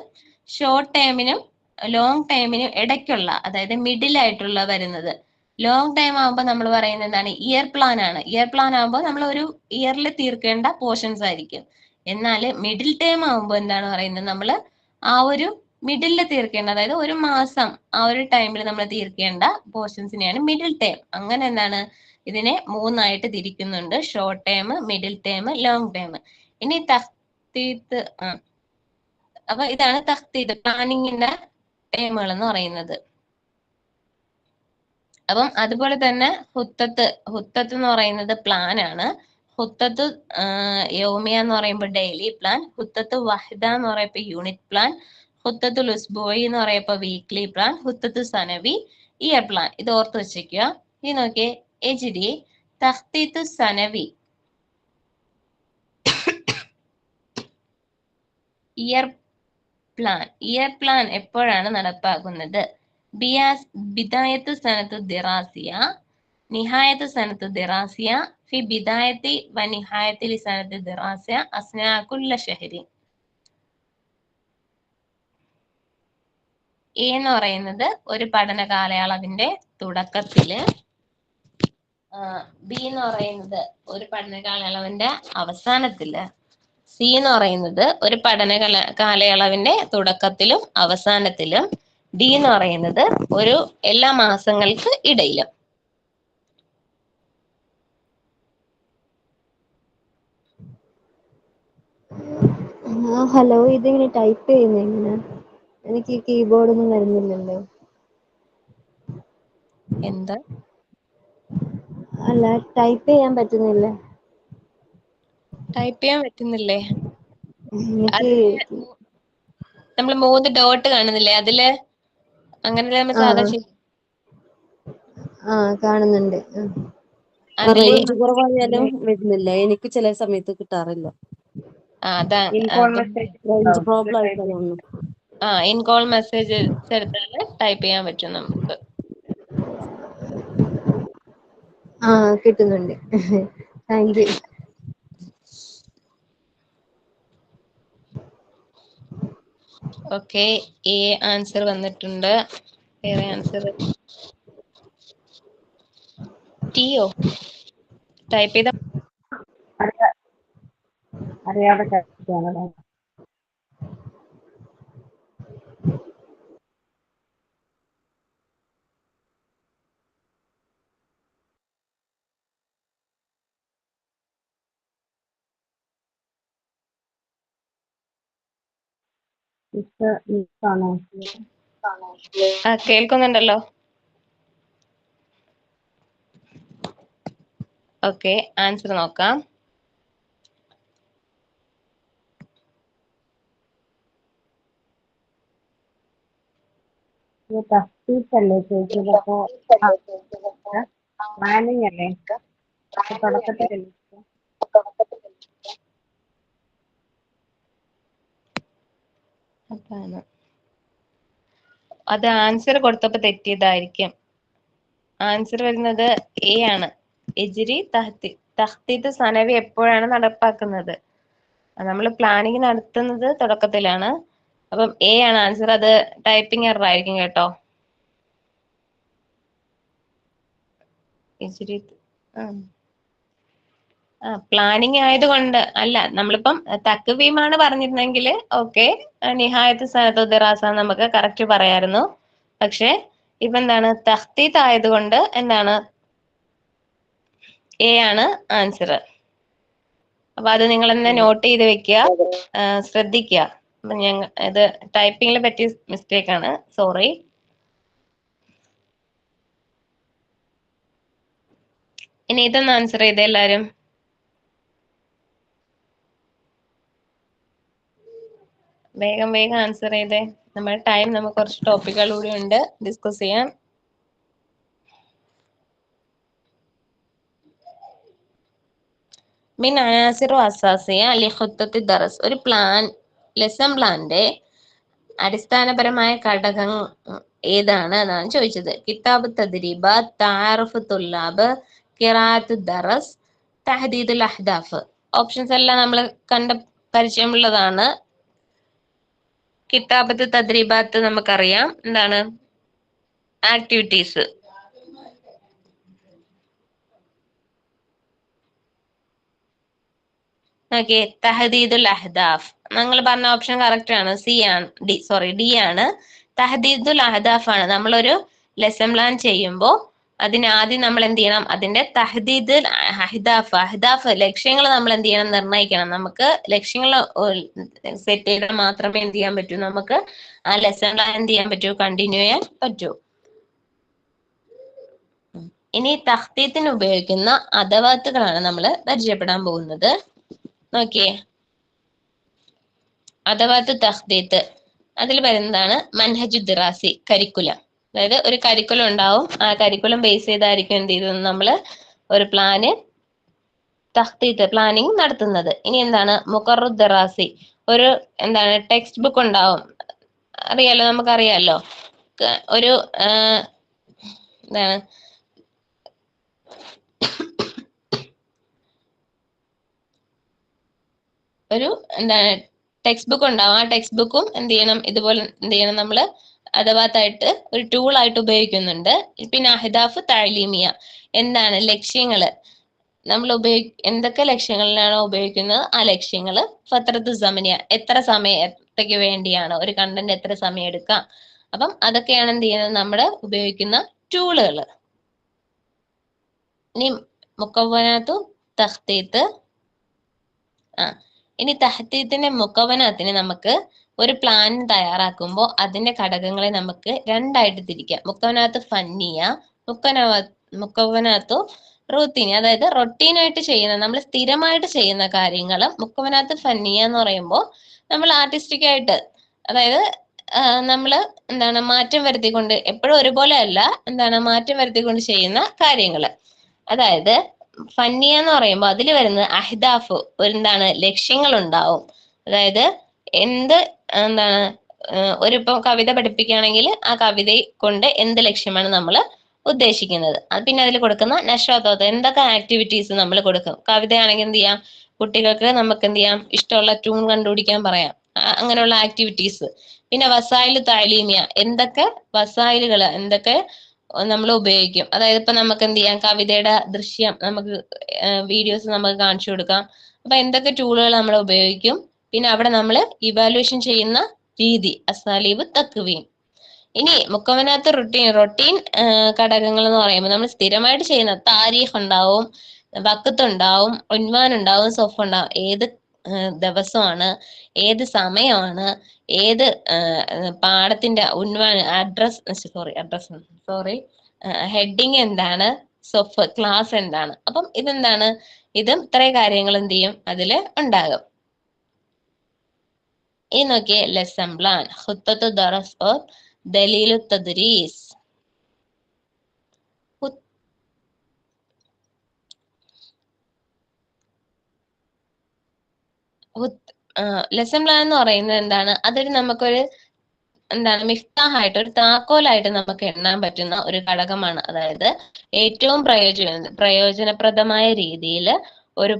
ഷോർട്ട് ടൈമിനും ലോങ് ടൈമിനും ഇടയ്ക്കുള്ള, അതായത് മിഡിൽ ആയിട്ടുള്ള വരുന്നത്. ലോങ് ടൈം ആകുമ്പോൾ നമ്മൾ പറയുന്നത് എന്താണ്, ഇയർ പ്ലാൻ ആണ്. ഇയർ പ്ലാൻ ആകുമ്പോൾ നമ്മൾ ഒരു ഇയറിൽ തീർക്കേണ്ട പോർഷൻസ് ആയിരിക്കും. എന്നാൽ മിഡിൽ ടൈം ആകുമ്പോൾ എന്താണ് പറയുന്നത്, നമ്മൾ ആ ഒരു മിഡിലിൽ തീർക്കേണ്ട, അതായത് ഒരു മാസം ആ ഒരു ടൈമിൽ നമ്മൾ തീർക്കേണ്ട പോർഷൻസിനെയാണ് മിഡിൽ ടൈം. അങ്ങനെ എന്താണ്, ഇതിനെ 3ആയിട്ട് തിരിക്കുന്നുണ്ട്, short time, middle time, long time. ഇനി തഖ്തീത്ത്, അപ്പൊ ഇതാണ് തഖ്തീത്ത് പ്ലാനിങ്ങിന്റെ ടൈമുകൾ എന്ന് പറയുന്നത്. അപ്പം അതുപോലെ തന്നെ ഹുത്തത്ത് എന്ന് പറയുന്നത് പ്ലാൻ ആണ്. ഹുത്തത്ത് യൗമിയ എന്ന് പറയുമ്പോൾ ഡെയിലി പ്ലാൻ, ഹുത്തത്ത് വഹിദ എന്ന് പറയുമ്പോൾ യൂണിറ്റ് പ്ലാൻ, ഹുത്തത്തുൽ ഉസ്ബുഇ എന്ന് പറയുമ്പോൾ വീക്ക്ലി പ്ലാൻ, ഹുത്തത്ത് സനവി ഇയർ പ്ലാൻ. ഇത് ഓർത്ത് വെച്ചിരിക്കുക. ഈ നോക്കിയേ, എജ്രി തഖ്തീത്ത് സനവി ഇയർ പ്ലാൻ എപ്പോഴാണ് നടപ്പാക്കുന്നത്? ബിദായത്ത് സനത്ത് ദിറാസിയ, നിഹായത്ത് സനത്ത് ദിറാസിയ, ഫി ബിദായത്തി വ നിഹായത്തിൽ സനത്ത് ദിറാസിയ, അസ്നാ കുല്ല ഷഹരി. എന്ന് പറയുന്നത് ഒരു പഠന കാലയളവിന്റെ തുടക്കത്തില്, ബി എന്ന് പറയുന്നത് ഒരു പഠന കാലയളവിന്റെ അവസാനത്തില്, സി എന്ന് പറയുന്നത് ഒരു പഠന കാലയളവിന്റെ തുടക്കത്തിലും അവസാനത്തിലും, ഡി എന്ന് പറയുന്നത് ഒരു എല്ലാ മാസങ്ങൾക്ക് ഇടയിലും. ഹലോ, ഇതിങ്ങനെ ടൈപ്പ് ചെയ്യുന്നത് എങ്ങനെ? എനിക്ക് കീബോർഡ് ഒന്നും വരുന്നില്ലല്ലോ. എന്താ? അല്ല, ടൈപ്പ് ചെയ്യാൻ പറ്റുന്നില്ല. ടൈപ്പ് ചെയ്യാൻ പറ്റുന്നില്ലേ? എനിക്ക് നമ്മൾ 3 ഡോട്ട് കാണുന്നില്ലേ, അതില് അങ്ങനെ നമ്മൾ സാധാ കാണുന്നുണ്ട്. റേഞ്ച് കുറവായാലും വരുന്നില്ല, എനിക്ക് ചില സമയത്ത് കിട്ടാറില്ല. റേഞ്ച് പ്രോബ്ലം ആയിട്ടാണ്. ഇൻ കോൾ മെസ്സേജ് എടുത്താല് ടൈപ്പ് ചെയ്യാൻ പറ്റും നമുക്ക്. ആ കിട്ടുന്നുണ്ട്. Thank you. Okay, A answer വന്നിട്ടുണ്ട്. വേറെ ആൻസർ ടിയോ ടൈപ്പ് ചെയ്ത അറിയാതെ കഴിക്കുകയാണല്ലോ. ആണോ? കേൾക്കുന്നുണ്ടല്ലോ. ഓക്കെ, ആൻസർ നോക്കാം. തസ്തീത്തല്ലേ ചോദിച്ചത്? അപ്പോ പ്ലാനിങ് അല്ലേ തുടക്കത്തിലല്ലേ? അതാണ് അത് ആൻസർ കൊടുത്തപ്പോ തെറ്റിയതായിരിക്കും. ആൻസർ വരുന്നത് എ ആണ്. എജിരി തഹ്തീത്ത് സനവി എപ്പോഴാണ് നടപ്പാക്കുന്നത്? നമ്മൾ പ്ലാനിങ് നടത്തുന്നത് തുടക്കത്തിലാണ്. അപ്പം എ ആണ് ആൻസർ. അത് ടൈപ്പിംഗ് എറർ ആയിരിക്കും കേട്ടോ. എജിരി പ്ലാനിങ് ആയതുകൊണ്ട് അല്ല. നമ്മളിപ്പം തക്വീമാണ് പറഞ്ഞിരുന്നെങ്കിൽ ഓക്കെ, നിഹായത്ത് സനത്ത് ദിറാസ നമുക്ക് കറക്റ്റ് പറയായിരുന്നു. പക്ഷെ ഇപ്പൊ എന്താണ്, തഖ്തീത്ത് ആയതുകൊണ്ട് എന്താണ്, എ ആണ് ആൻസർ. അപ്പൊ അത് നിങ്ങൾ തന്നെ നോട്ട് ചെയ്ത് വെക്കുക, ശ്രദ്ധിക്കുക. ഇത് ടൈപ്പിംഗിൽ പറ്റിയ മിസ്റ്റേക്ക് ആണ്, സോറി. ഇനി ഇതൊന്ന് ആൻസർ ചെയ്തേ എല്ലാരും. വേഗം വേഗം ആൻസർ ചെയ്തേ. നമ്മുടെ ടൈം, നമുക്ക് കുറച്ച് ടോപ്പിക്കുകൾ കൂടി ഉണ്ട് ഡിസ്കസ് ചെയ്യാൻ. മിൻ അനാസിറു അസാസിയ ലി ഖുത്തത്തി ദറസ്. ഒരു പ്ലാൻ, ലെസൺ പ്ലാന്റെ അടിസ്ഥാനപരമായ ഘടകം ഏതാണ് എന്നാണ് ചോദിച്ചത്. കിതാബ് തദ്രീബാത്ത്, തആറുഫ് തുല്ലാബ്, ഖിറാഅത്ത് ദറസ്, തഹദീദുൽ അഹ്ദാഫ്. ഓപ്ഷൻസ് എല്ലാം നമ്മൾ കണ്ട പരിചയമുള്ളതാണ്. കിതാബത്ത് തദ്രീബാത്ത് നമുക്കറിയാം, എന്താണ് ആക്ടിവിറ്റീസ്. ഓക്കെ, തഹദീദുൽ അഹ്ദാഫ് നിങ്ങൾ പറഞ്ഞ ഓപ്ഷൻ കറക്റ്റ് ആണ്. സി ആണ്, ഡി ആണ്. തഹദീദുൽ അഹ്ദാഫ് ആണ്. നമ്മളൊരു ലെസൺ പ്ലാൻ ചെയ്യുമ്പോൾ അതിനാദ്യം നമ്മൾ എന്ത് ചെയ്യണം, അതിന്റെ തഹദീദുൽ അഹ്ദാഫ് ലക്ഷ്യങ്ങൾ നമ്മൾ എന്ത് ചെയ്യണം, നിർണ്ണയിക്കണം. നമുക്ക് ലക്ഷ്യങ്ങൾ സെറ്റ് ചെയ്താൽ മാത്രമേ എന്ത് ചെയ്യാൻ പറ്റൂ, നമുക്ക് ആ ലെസൺ പ്ലാൻ എന്ത് ചെയ്യാൻ പറ്റൂ, കണ്ടിന്യൂ ചെയ്യാൻ പറ്റൂ. ഇനി തഖ്തീത്തിന് ഉപയോഗിക്കുന്ന അദവാത്തുകളാണ് നമ്മൾ പരിചയപ്പെടാൻ പോകുന്നത്. നോക്കിയേ, അദവാത്ത് തഖ്തീത്ത് അതിൽ വരുന്നതാണ് മൻഹജു ദിറാസി, കരിക്കുലം. അതായത് ഒരു കരിക്കുലം ഉണ്ടാവും, ആ കരിക്കുലം ബേസ് ചെയ്തായിരിക്കും എന്ത് ചെയ്തത്, നമ്മൾ ഒരു പ്ലാന് തഖ്തീത്ത് പ്ലാനിങ് നടത്തുന്നത്. ഇനി എന്താണ് മുഖറു ദിറാസി, ഒരു എന്താണ് ടെക്സ്റ്റ് ബുക്ക് ഉണ്ടാവും. അറിയാലോ, നമുക്കറിയാലോ. ഒരു എന്താണ് ഒരു എന്താണ് ടെക്സ്റ്റ് ബുക്ക് ഉണ്ടാവും. ആ ടെക്സ്റ്റ് ബുക്കും എന്ത് ചെയ്യണം, ഇതുപോലെ എന്ത് ചെയ്യണം, നമ്മൾ അഥവാത്തായിട്ട് ഒരു ടൂൾ ആയിട്ട് ഉപയോഗിക്കുന്നുണ്ട്. പിന്നെ അഹ്ദാഫ് തഅലീമിയ, എന്താണ് ലക്ഷ്യങ്ങള്, നമ്മൾ എന്തൊക്കെ ലക്ഷ്യങ്ങളിലാണോ ഉപയോഗിക്കുന്നത് ആ ലക്ഷ്യങ്ങള്. ഫത്രത്തു സമനിയ, എത്ര സമയത്തേക്ക് വേണ്ടിയാണ് ഒരു കണ്ടന്റ്, എത്ര സമയം എടുക്കാം. അപ്പം അതൊക്കെയാണ് എന്ത് ചെയ്യുന്നത്, നമ്മുടെ ഉപയോഗിക്കുന്ന ടൂളുകൾ. ഇനി മുക്കവ്വനാത്തു തഖ്തീത്ത്. ഇനി തഹ്തീത്തിന്റെ മുക്കവനാത്തിന് നമുക്ക് ഒരു പ്ലാൻ തയ്യാറാക്കുമ്പോൾ അതിന്റെ ഘടകങ്ങളെ നമുക്ക് രണ്ടായിട്ട് തിരിക്കാം. മുക്കവനാത്ത് ഫന്നിയ, മുക്കവനാത്തു റൂത്തീനി. അതായത് റൊട്ടീനായിട്ട് ചെയ്യുന്ന, നമ്മൾ സ്ഥിരമായിട്ട് ചെയ്യുന്ന കാര്യങ്ങൾ. മുക്കവനാത്ത് ഫന്നിയ എന്ന് പറയുമ്പോൾ നമ്മൾ ആർട്ടിസ്റ്റിക് ആയിട്ട്, അതായത് നമ്മൾ എന്താണ് മാറ്റം വരുത്തിക്കൊണ്ട്, എപ്പോഴും ഒരുപോലെ അല്ല, എന്താണ് മാറ്റം വരുത്തിക്കൊണ്ട് ചെയ്യുന്ന കാര്യങ്ങൾ. അതായത് ഫന്നിയ എന്ന് പറയുമ്പോൾ അതിൽ വരുന്നത് അഹ്ദാഫ്, എന്താണ് ലക്ഷ്യങ്ങൾ ഉണ്ടാവും. അതായത് എന്താണ് ഇപ്പം കവിത പഠിപ്പിക്കുകയാണെങ്കിൽ ആ കവിത കൊണ്ട് എന്ത് ലക്ഷ്യമാണ് നമ്മൾ ഉദ്ദേശിക്കുന്നത്. പിന്നെ അതിൽ കൊടുക്കുന്ന നഷാത്തോത്ത് എന്തൊക്കെ ആക്ടിവിറ്റീസ് നമ്മൾ കൊടുക്കും. കവിതയാണെങ്കിൽ എന്ത് ചെയ്യാം, കുട്ടികൾക്ക് നമുക്ക് എന്ത് ചെയ്യാം, ഇഷ്ടമുള്ള ട്യൂൺ കണ്ടുപിടിക്കാൻ പറയാം, അങ്ങനെയുള്ള ആക്ടിവിറ്റീസ്. പിന്നെ വസായില് താലീമിയ എന്തൊക്കെ വസായിലുകൾ എന്തൊക്കെ നമ്മൾ ഉപയോഗിക്കും. അതായത് ഇപ്പൊ നമുക്ക് എന്ത് ചെയ്യാം, കവിതയുടെ ദൃശ്യം നമുക്ക് വീഡിയോസ് നമുക്ക് കാണിച്ചു കൊടുക്കാം. അപ്പൊ എന്തൊക്കെ ടൂളുകൾ നമ്മൾ ഉപയോഗിക്കും, പിന്നെ അവിടെ നമ്മൾ ഇവാലുവേഷൻ ചെയ്യുന്ന രീതി, അസാലീബ് തക്വീം. ഇനി മുക്കവനകത്ത് റൊട്ടീൻ ഘടകങ്ങൾ എന്ന് പറയുമ്പോൾ നമ്മൾ സ്ഥിരമായിട്ട് ചെയ്യുന്ന താരീഖ് ഉണ്ടാവും, വക്കത്ത് ഉണ്ടാവും, ഉൻവാൻ ഉണ്ടാവും, സൊഫ് ഉണ്ടാവും. ഏത് ദിവസമാണ്, ഏത് സമയമാണ്, ഏത് പാഠത്തിന്റെ ഉൻവാൻ സോറി ഹെഡിങ് എന്താണ്, സൊഫ് ക്ലാസ് എന്താണ്. അപ്പം ഇതെന്താണ്, ഇതും ഇത്രയും കാര്യങ്ങൾ എന്ത് ചെയ്യും അതിൽ ഉണ്ടാകും. ഈ നോക്കിയേ, ലെസൺ പ്ലാൻ, ഖുത്തത്തു ദറസ് ഓർ ദലീലു തദ്രീസ്. ലെസൺ പ്ലാൻ എന്ന് പറയുന്നത് എന്താണ്, അതൊരു നമുക്കൊരു എന്താണ് മിഫ്താഹായിട്ട്, ഒരു താക്കോലായിട്ട് നമുക്ക് എണ്ണാൻ പറ്റുന്ന ഒരു ഘടകമാണ്. അതായത് ഏറ്റവും പ്രയോജനപ്രദമായ രീതിയിൽ ഒരു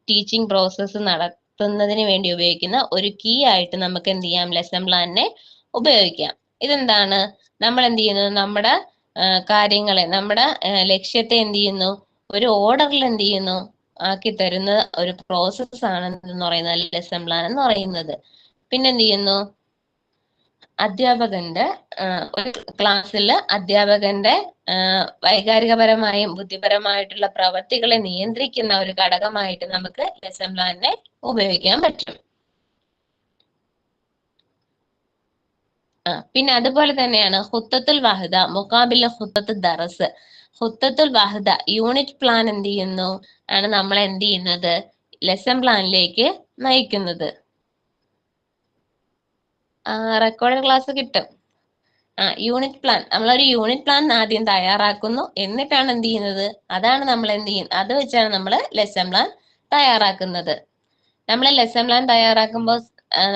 ടീച്ചിങ് പ്രോസസ്സ് നടത്തുന്നതിന് വേണ്ടി ഉപയോഗിക്കുന്ന ഒരു കീ ആയിട്ട് നമുക്ക് എന്ത് ചെയ്യാം, ലെസൺ പ്ലാനിനെ ഉപയോഗിക്കാം. ഇതെന്താണ്, നമ്മൾ എന്ത് ചെയ്യുന്നു, നമ്മുടെ കാര്യങ്ങളെ, നമ്മുടെ ലക്ഷ്യത്തെ എന്ത് ചെയ്യുന്നു, ഒരു ഓർഡറിൽ എന്ത് ചെയ്യുന്നു ആക്കി തരുന്ന ഒരു പ്രോസസ് ആണ് എന്ന് പറയുന്നത് ലെസൺ പ്ലാൻ എന്ന് പറയുന്നത്. പിന്നെ എന്ത് ചെയ്യുന്നു, അധ്യാപകന്റെ ഒരു ക്ലാസ്സിൽ അധ്യാപകന്റെ വൈകാരികപരമായും ബുദ്ധിപരമായിട്ടുള്ള പ്രവർത്തികളെ നിയന്ത്രിക്കുന്ന ഒരു ഘടകമായിട്ട് നമുക്ക് ലെസൺ പ്ലാനിനെ ഉപയോഗിക്കാൻ പറ്റും. പിന്നെ അതുപോലെ തന്നെയാണ് ഖുത്തത്തുൽ വഹദ മുഖാബില ഖുത്തത്ത് ദറസ്. ഖുത്തത്തുൽ വഹദ യൂണിറ്റ് പ്ലാൻ എന്ത് ചെയ്യുന്നു ആണ് നമ്മൾ എന്ത് ചെയ്യുന്നത്, ലെസൺ പ്ലാനിലേക്ക് നയിക്കുന്നത്. റെക്കോർഡഡ് ക്ലാസ് കിട്ടും. യൂണിറ്റ് പ്ലാൻ, നമ്മളൊരു യൂണിറ്റ് പ്ലാൻ ആദ്യം തയ്യാറാക്കുന്നു, എന്നിട്ടാണ് എന്ത് ചെയ്യുന്നത്, അതാണ് നമ്മൾ എന്ത് ചെയ്യുന്നത്, അത് വെച്ചാണ് നമ്മൾ ലെസൺ പ്ലാൻ തയ്യാറാക്കുന്നത്. നമ്മൾ ലെസൺ പ്ലാൻ തയ്യാറാക്കുമ്പോൾ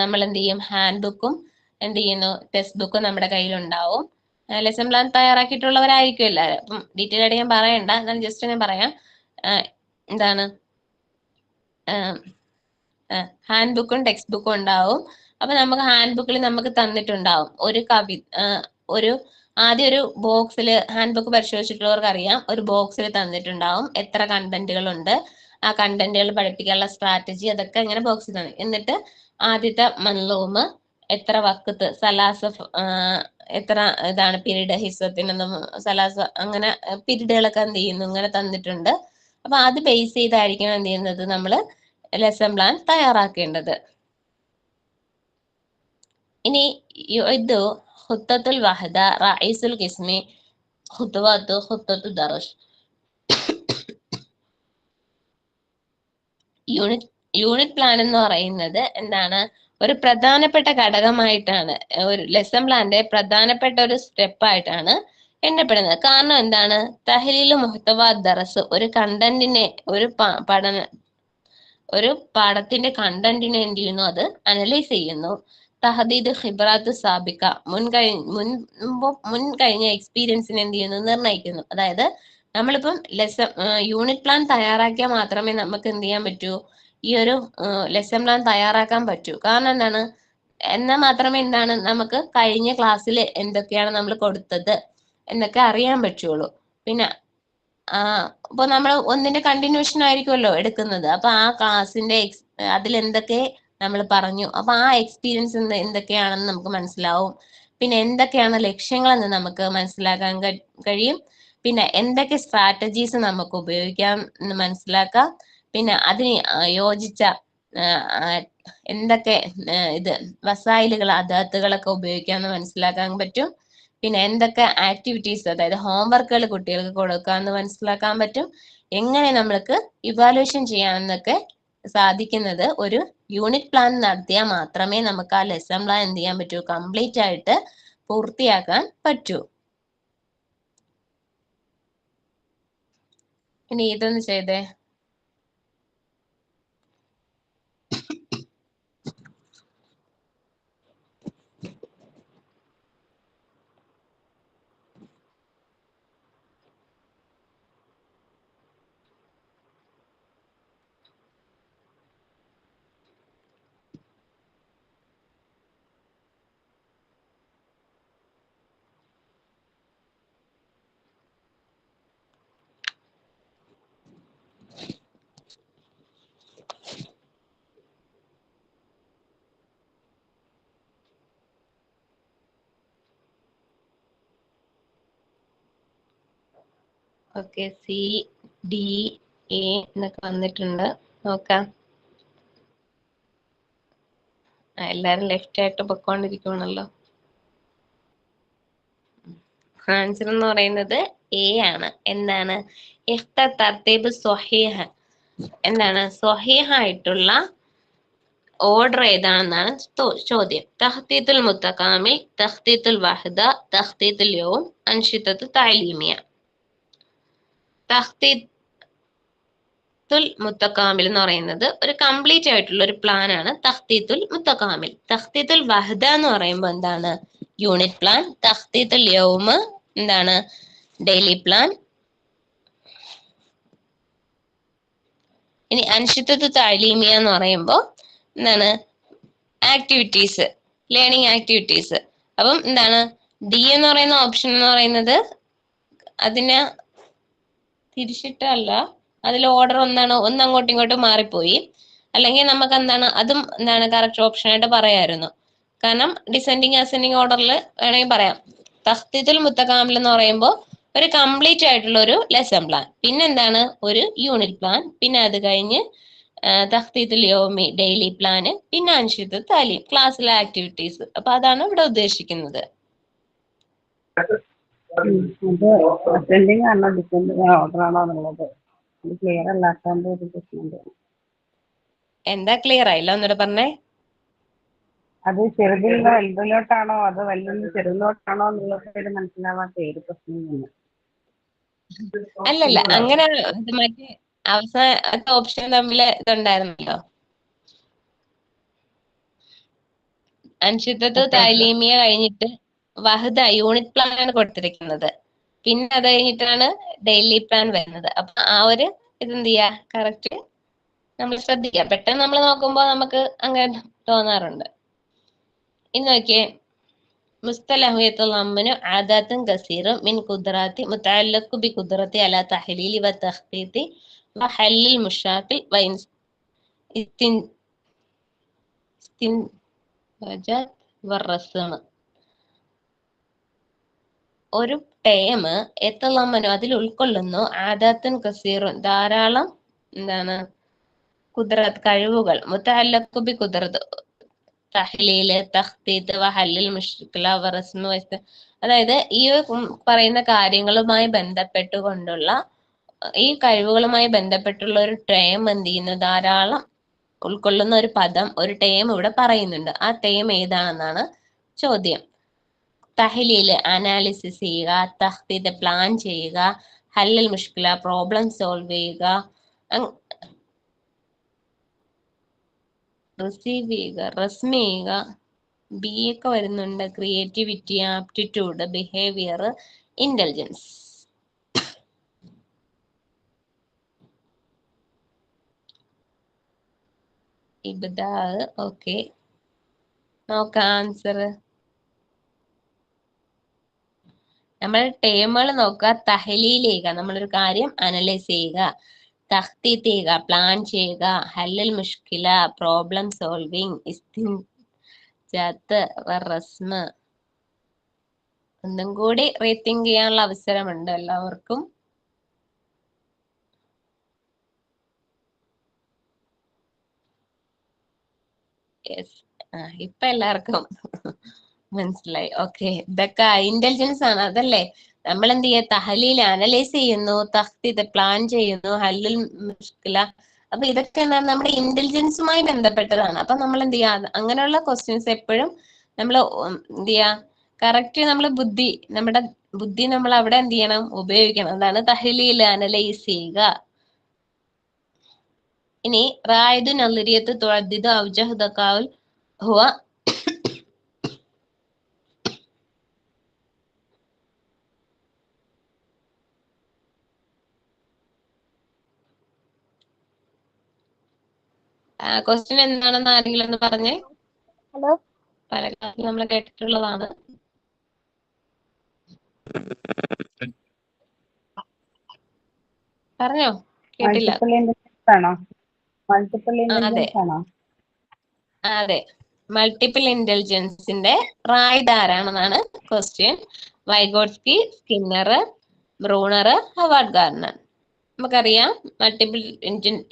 നമ്മൾ എന്ത് ചെയ്യും, ഹാൻഡ് ബുക്കും എന്ത് ചെയ്യുന്നു, ടെക്സ്റ്റ് ബുക്കും നമ്മുടെ കയ്യിലുണ്ടാവും. ലെസൺ പ്ലാൻ തയ്യാറാക്കിയിട്ടുള്ളവരായിരിക്കും എല്ലാവരും. അപ്പം ഡീറ്റെയിൽ ആയിട്ട് ഞാൻ പറയണ്ട, എന്നാലും ജസ്റ്റ് ഞാൻ പറയാം. എന്താണ് ഹാൻഡ് ബുക്കും ടെക്സ്റ്റ് ബുക്കും ഉണ്ടാവും. അപ്പൊ നമുക്ക് ഹാൻഡ് ബുക്കിൽ നമുക്ക് തന്നിട്ടുണ്ടാവും ഒരു ആദ്യം ഒരു ബോക്സിൽ, ഹാൻഡ് ബുക്ക് പരിശോധിച്ചിട്ടുള്ളവർക്ക് അറിയാം, ഒരു ബോക്സിൽ തന്നിട്ടുണ്ടാവും എത്ര കണ്ടന്റുകൾ ഉണ്ട്, ആ കണ്ടന്റുകൾ പഠിപ്പിക്കാനുള്ള സ്ട്രാറ്റജി, അതൊക്കെ ഇങ്ങനെ ബോക്സിൽ തന്നെ. എന്നിട്ട് ആദ്യത്തെ മൻലൂമ് എത്ര വക്കത്ത്, സലാസഫ് എത്ര ഇതാണ് പീരീഡ്, ഹിസ്സത്തിനൊന്നും സലാസ, അങ്ങനെ പീരീഡുകളൊക്കെ എന്ത് ചെയ്യുന്നു ഇങ്ങനെ തന്നിട്ടുണ്ട്. അപ്പൊ അത് ബേസ് ചെയ്തായിരിക്കണം എന്ത് ചെയ്യുന്നത്, നമ്മൾ ലെസൺ പ്ലാൻ തയ്യാറാക്കേണ്ടത്. ഇനി ഇത് ഖുത്തത്തുൽ വഹദ റഈസുൽ ഖിസ്മി ഖുത്വത്തു ഖുത്തത്തു ദറസ്. യൂണിറ്റ് പ്ലാൻ എന്ന് പറയുന്നത് എന്താണ്, ഒരു പ്രധാനപ്പെട്ട ഘടകമായിട്ടാണ്, ഒരു ലെസൺ പ്ലാന്റെ പ്രധാനപ്പെട്ട ഒരു സ്റ്റെപ്പായിട്ടാണ് എണ്ണപ്പെടുന്നത്. കാരണം എന്താണ്, തഹ്ലീൽ മുഹ്തവ ദറസ്, ഒരു കണ്ടന്റിനെ, ഒരു പാഠത്തിന്റെ കണ്ടന്റിനെ എന്ത് ചെയ്യുന്നു, അത് അനലൈസ് ചെയ്യുന്നു. തഹദീദ് ഖിബ്രാത്ത് സാബിക, മുൻ കഴിഞ്ഞ എക്സ്പീരിയൻസിനെ എന്ത് ചെയ്യുന്നു, നിർണ്ണയിക്കുന്നു. അതായത് നമ്മളിപ്പം യൂണിറ്റ് പ്ലാൻ തയ്യാറാക്കിയാൽ മാത്രമേ നമുക്ക് എന്ത് ചെയ്യാൻ പറ്റൂ, ഈ ഒരു ലെസൺ പ്ലാൻ തയ്യാറാക്കാൻ പറ്റൂ. കാരണം എന്താണ്, എന്നാൽ മാത്രമേ എന്താണ് നമുക്ക് കഴിഞ്ഞ ക്ലാസ്സിൽ എന്തൊക്കെയാണ് നമ്മൾ കൊടുത്തത് എന്നൊക്കെ അറിയാൻ പറ്റുള്ളൂ. പിന്നെ ഇപ്പൊ നമ്മൾ ഒന്നിന്റെ കണ്ടിന്യൂഷൻ ആയിരിക്കുമല്ലോ എടുക്കുന്നത്. അപ്പൊ ആ ക്ലാസ്സിന്റെ അതിലെന്തൊക്കെ നമ്മൾ പറഞ്ഞു, അപ്പൊ ആ എക്സ്പീരിയൻസ് എന്തൊക്കെയാണെന്ന് നമുക്ക് മനസ്സിലാവും. പിന്നെ എന്തൊക്കെയാണ് ലക്ഷ്യങ്ങളെന്ന് നമുക്ക് മനസ്സിലാക്കാൻ കഴിയും. പിന്നെ എന്തൊക്കെ സ്ട്രാറ്റജീസ് നമുക്ക് ഉപയോഗിക്കാം എന്ന് മനസ്സിലാക്കാം. പിന്നെ അതിന് യോജിച്ച എന്തൊക്കെ വസായിലുകൾ, അദാത്തുകളൊക്കെ ഉപയോഗിക്കാമെന്ന് മനസ്സിലാക്കാൻ പറ്റും. പിന്നെ എന്തൊക്കെ ആക്ടിവിറ്റീസ്, അതായത് ഹോംവർക്കുകൾ കുട്ടികൾക്ക് കൊടുക്കാമെന്ന് മനസ്സിലാക്കാൻ പറ്റും. എങ്ങനെ നമ്മൾക്ക് ഇവാലുവേഷൻ ചെയ്യാമെന്നൊക്കെ സാധിക്കുന്നത് ഒരു യൂണിറ്റ് പ്ലാൻ നടത്തിയാൽ മാത്രമേ നമുക്ക് ആ ലെസൺ പ്ലാൻ എന്ത് ചെയ്യാൻ പറ്റൂ, കംപ്ലീറ്റ് ആയിട്ട് പൂർത്തിയാക്കാൻ പറ്റൂ. ഇനി ഇതൊന്ന് ചെയ്തേ. ഓക്കെ, സി ഡി എ എന്നൊക്കെ വന്നിട്ടുണ്ട്. നോക്കാം. എല്ലാരും ലെഫ്റ്റ് ആയിട്ട് പൊക്കോണ്ടിരിക്കുവാണല്ലോ. ആൻസർ എന്ന് പറയുന്നത് എ ആണ്. എന്താണ്? ഇഖ്ത തർത്തീബ് സ്വഹീഹ്. എന്താണ്? സ്വഹീഹായിട്ടുള്ള ഓർഡർ ഏതാണെന്നാണ് ചോദ്യം. തഖ്തീത്തുൽ മുത്തകാമിൽ, തഖ്തീത്തുൽ വഹദ, തഖ്തീത്തുൽ യൗം, അൻഷിതത്തു തഅലീമിയ. തഖ്തീത്തുൽ മുത്തകാമിൽ എന്ന് പറയുന്നത് ഒരു കംപ്ലീറ്റ് ആയിട്ടുള്ള ഒരു പ്ലാൻ ആണ് തഖ്തീത്തുൽ മുത്തകാമിൽ. തഖ്തീത്തുൽ വഹദ എന്ന് പറയുമ്പോൾ എന്താണ്? Unit plan. തഖ്തീത്തുൽ യൗം എന്താണ്? Daily plan. ഇനി അൻഷിതത്തു തഅലീമിയ എന്ന് പറയുമ്പോൾ എന്താണ്? Activities, learning activities. അപ്പം എന്താണ്? ഡി എന്ന് പറയുന്ന ഓപ്ഷൻ എന്ന് പറയുന്നത് അതിന് തിരിച്ചിട്ടല്ല, അതിൽ ഓർഡർ ഒന്ന് അങ്ങോട്ടും ഇങ്ങോട്ടും മാറിപ്പോയി. അല്ലെങ്കിൽ നമുക്ക് എന്താണ് അതും എന്താണ് കറക്റ്റ് ഓപ്ഷൻ ആയിട്ട് പറയാമായിരുന്നു. കാരണം ഡിസെൻഡിങ് അസെൻഡിങ് ഓർഡറിൽ വേണമെങ്കിൽ പറയാം. തഖ്തീത്തുൽ മുത്തകാമിൽ എന്ന് പറയുമ്പോൾ ഒരു കംപ്ലീറ്റ് ആയിട്ടുള്ള ഒരു ലെസൺ പ്ലാൻ, പിന്നെ എന്താണ് ഒരു യൂണിറ്റ് പ്ലാൻ, പിന്നെ അത് കഴിഞ്ഞ് തഖ്തീത്തുൽ യൗമി ഡെയിലി പ്ലാന്, പിന്നെ അൻഷിദ് താലീം ക്ലാസ്സിലെ ആക്ടിവിറ്റീസ്. അപ്പൊ അതാണ് ഇവിടെ ഉദ്ദേശിക്കുന്നത്. അത് അസെൻഡിങ് ആണോ ഡിസെൻഡിങ് ഓർഡർ ആണോ എന്നുള്ളത് ക്ലിയർ അല്ലാത്തതിന്റെ ഒരു പ്രശ്നമുണ്ട്. എന്താ ക്ലിയർ ആയില്ല? ഒന്നുകൂടെ പറഞ്ഞേ. അത് ചെറുതിൽ നിന്ന് വലുതിലോട്ടാണോ അതോ വലുതിൽ നിന്ന് ചെറുതിലോട്ടാണോ എന്നുള്ളത് മനസ്സിലാവാത്ത ഏത് പ്രശ്നം തന്നെ. അല്ലല്ല, അങ്ങനെ മറ്റേ അവസാനത്തെ ഓപ്ഷൻ തമ്മിൽ ഇതുണ്ടായിരുന്നല്ലോ. അൻഷിദത്തു തഅലീമിയ കഴിഞ്ഞിട്ട് വഹദ യൂണിറ്റ് പ്ലാൻ ആണ് കൊടുത്തിരിക്കുന്നത്. പിന്നെ അത് കഴിഞ്ഞിട്ടാണ് ഡെയിലി പ്ലാൻ വരുന്നത്. അപ്പൊ ആ ഒരു ഇതെന്ത് ചെയ്യാ, കറക്റ്റ് നമ്മൾ ശ്രദ്ധിക്കുക. പെട്ടെന്ന് നമ്മൾ നോക്കുമ്പോൾ നമുക്ക് അങ്ങനെ തോന്നാറുണ്ട്. ഇനി നോക്കിയേ, മുസ്തലഹു യതളമ്മനു ആദാത്തുൻ കസീറ മിൻ ഖുദ്റാത്തി മുതഅല്ലഖു ബി ഖുദ്റത്തി അലാ തഹ്ലീലി വ തഖ്തീതി വ ഹല്ലിൽ മുശാക്കിൽ വ ഇസ്തിൻബാജാത്ത് വ റസ്മ. ഒരു ടേം യതളമ്മനു അതിൽ ഉൾക്കൊള്ളുന്നു ആദാത്തുൻ കസീറുൻ ധാരാളം എന്താണ് ഖുദ്റത്ത് കഴിവുകൾ, മുതഅല്ലഖു ബി ഖുദ്റത്ത് തഹ്ലീല്, തഖ്തീത്ത്, വഹല്ലിൽ മുശ്കില, വറസ്മു, അതായത് ഈ പറയുന്ന കാര്യങ്ങളുമായി ബന്ധപ്പെട്ടുകൊണ്ടുള്ള ഈ കഴിവുകളുമായി ബന്ധപ്പെട്ടുള്ള ഒരു ടേം എന്ത് ചെയ്യുന്നു, ധാരാളം ഉൾക്കൊള്ളുന്ന ഒരു പദം, ഒരു ടേം ഇവിടെ പറയുന്നുണ്ട്. ആ ടേം ഏതാണെന്നാണ് ചോദ്യം. തഹ്ലീല് അനാലിസിസ് ചെയ്യുക, തഖ്തീത്ത് പ്ലാൻ ചെയ്യുക, ഹല്ലിൽ മുശ്കില പ്രോബ്ലം സോൾവ് ചെയ്യുക, റിസീവ് ചെയ്യുക, റസ്മ ചെയ്യുക, ബി ഒക്കെ വരുന്നുണ്ട്, ക്രിയേറ്റിവിറ്റി, ആപ്റ്റിറ്റ്യൂഡ്, ബിഹേവിയർ, ഇന്റലിജൻസ്. ഇബ്ദാ. ഓക്കെ, നോക്കാം ആൻസർ. നമ്മൾ ടേമുകൾ നോക്കുക. തഹ്ലീൽ ചെയ്യുക, നമ്മളൊരു കാര്യം അനലൈസ് ചെയ്യുക. തഖ്തീത്ത് ചെയ്യുക, പ്ലാൻ ചെയ്യുക. ഹല്ലുൽ മുഷ്കില പ്രോബ്ലം സോൾവിങ്. ഇസ്തിൻജാത്ത് റസ്മ. ഒന്നും കൂടി റീതിങ്ക് ചെയ്യാനുള്ള അവസരമുണ്ട് എല്ലാവർക്കും. യെസ്, ഇപ്പൊ എല്ലാവർക്കും മനസ്സിലായി. ഓക്കെ, ഇതൊക്കെ ഇന്റലിജൻസ് ആണ്, അതല്ലേ? നമ്മൾ എന്ത് ചെയ്യുക, തഹ്ലീൽ അനലൈസ് ചെയ്യുന്നു, തഖ്തീത്ത് പ്ലാൻ ചെയ്യുന്നു, ഹല്ലുൽ മുഷ്കില. അപ്പൊ ഇതൊക്കെ എന്താണ് നമ്മുടെ ഇന്റലിജൻസുമായി ബന്ധപ്പെട്ടതാണ്. അപ്പൊ നമ്മൾ എന്ത് ചെയ്യുക, അങ്ങനെയുള്ള ക്വസ്റ്റ്യൻസ് എപ്പോഴും നമ്മൾ എന്ത് ചെയ്യുക, കറക്റ്റ് നമ്മൾ നമ്മുടെ ബുദ്ധി നമ്മൾ അവിടെ എന്ത് ചെയ്യണം, ഉപയോഗിക്കണം. അതാണ് തഹ്ലീൽ അനലൈസ് ചെയ്യുക. ഇനി റായിദു നളിരിയത്ത് തുഅദ്ദിദു ഔജഹ് ദഖാഉൽ ഹുവ ക്വസ്റ്റ്യൻ എന്താണെന്ന് ആരെങ്കിലും ഒന്ന് പറഞ്ഞേ. ഹലോ, പല ക്ലാസ്സിൽ നമ്മൾ കേട്ടിട്ടുള്ളതാണ്. പറഞ്ഞോ, കേട്ടില്ല. മൾട്ടിപ്പിൾ ഇന്റലിജൻസ് ആണോ? മൾട്ടിപ്പിൾ ഇന്റലിജൻസ് ആണോ? അതെ, മൾട്ടിപ്പിൾ ഇന്റലിജൻസിന്റെ റായിഡ് ആരാണെന്നാണ് question. Vygotsky, Skinner, Bruner, Howard Gardner. നമുക്കറിയാം മൾട്ടിപ്പിൾ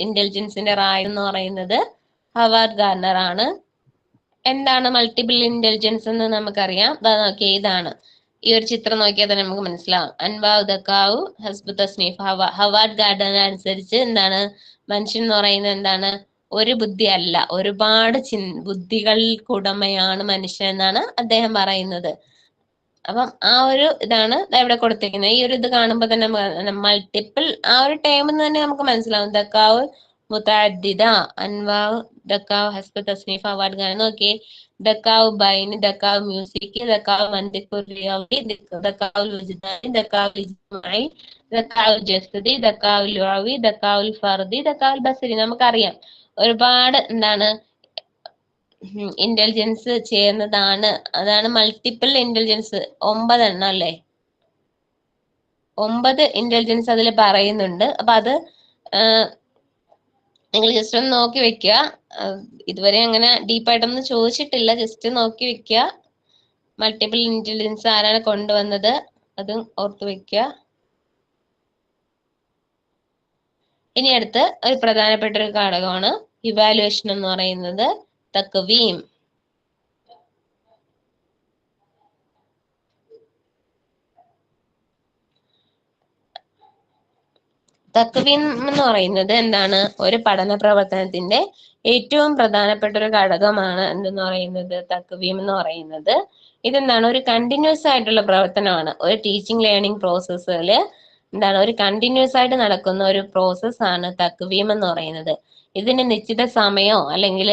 ഇന്റലിജൻസിന്റെ റായ് എന്ന് പറയുന്നത് ഹവാർഡ് ഗാർണർ ആണ്. എന്താണ് മൾട്ടിപ്പിൾ ഇന്റലിജൻസ് എന്ന് നമുക്കറിയാം. നോക്കിയേ, ഇതാണ്. ഈ ഒരു ചിത്രം നോക്കിയാൽ തന്നെ നമുക്ക് മനസ്സിലാവും. അൻവാവ് ദക്കാവു ഹസ്ബു തസ്നീഫ്. ഹവാർഡ് ഗാർഡനർ അനുസരിച്ച് എന്താണ് മനുഷ്യൻ എന്ന് പറയുന്നത് എന്താണ്? ഒരു ബുദ്ധി അല്ല, ഒരുപാട് ബുദ്ധികൾക്കുടമയാണ് മനുഷ്യൻ എന്നാണ് അദ്ദേഹം പറയുന്നത്. അപ്പം ആ ഒരു ഇതാണ് ഇവിടെ കൊടുത്തിരിക്കുന്നത്. ഈ ഒരു ഇത് കാണുമ്പോൾ തന്നെ മൾട്ടിപ്പിൾ ആ ഒരു ടേം തന്നെ നമുക്ക് മനസ്സിലാവും. ദക്കാവ് മുതഅദ്ദിദ, അൻവാവ് ദക്കാവ് ഹസ്ബു തസ്നീഫ്, ഹവാർഡ് ഗാർഡനർ. നോക്കിയേ, ദക്കാവ് ബൈൻ, ദക്കാവ് മ്യൂസിക്, ദക്കാവ് മന്തിഖുർ റിയാദി, ദക്കാവ് വിജ്ദാനി, ദക്കാവ് ഇജ്തിമാഇ, ദക്കാവ് ജസ്ദി, ദക്കാവ് ലുഅവി, ദക്കാവ് ഫർദി, ദക്കാവ് ബസരി. നമുക്കറിയാം ഒരുപാട് എന്താണ് ഇന്റലിജൻസ് ചെയ്യുന്നതാണ്. അതാണ് മൾട്ടിപ്പിൾ ഇന്റലിജൻസ്. 9 എണ്ണം അല്ലേ? 9 ഇന്റലിജൻസ് അതിൽ പറയുന്നുണ്ട്. അപ്പൊ അത് നിങ്ങൾ ജസ്റ്റ് ഒന്ന് നോക്കി വെക്കുക. ഇതുവരെ അങ്ങനെ ഡീപ്പായിട്ടൊന്നും ചോദിച്ചിട്ടില്ല, ജസ്റ്റ് നോക്കി വെക്കുക. മൾട്ടിപ്പിൾ ഇന്റലിജൻസ് ആരാണ് കൊണ്ടുവന്നത് അതും ഓർത്തു വെക്കുക. ഇനി അടുത്ത് ഒരു പ്രധാനപ്പെട്ട ഒരു ഘടകമാണ് ഇവാലുവേഷൻ എന്ന് പറയുന്നത്. തക്വീം. തക്വീം എന്ന് പറയുന്നത് എന്താണ്? ഒരു പഠന പ്രവർത്തനത്തിന്റെ ഏറ്റവും പ്രധാനപ്പെട്ട ഒരു ഘടകമാണ് എന്തെന്ന് പറയുന്നത് തക്വീം എന്ന് പറയുന്നത്. ഇതെന്താണ്? ഒരു കണ്ടിന്യൂസ് ആയിട്ടുള്ള പ്രവർത്തനമാണ്. ഒരു ടീച്ചിങ് ലേണിംഗ് പ്രോസസ്സിൽ എന്താണ് ഒരു കണ്ടിന്യൂസ് ആയിട്ട് നടക്കുന്ന ഒരു പ്രോസസ് ആണ് തക്വീം എന്ന് പറയുന്നത്. ഇതിന് നിശ്ചിത സമയമോ അല്ലെങ്കിൽ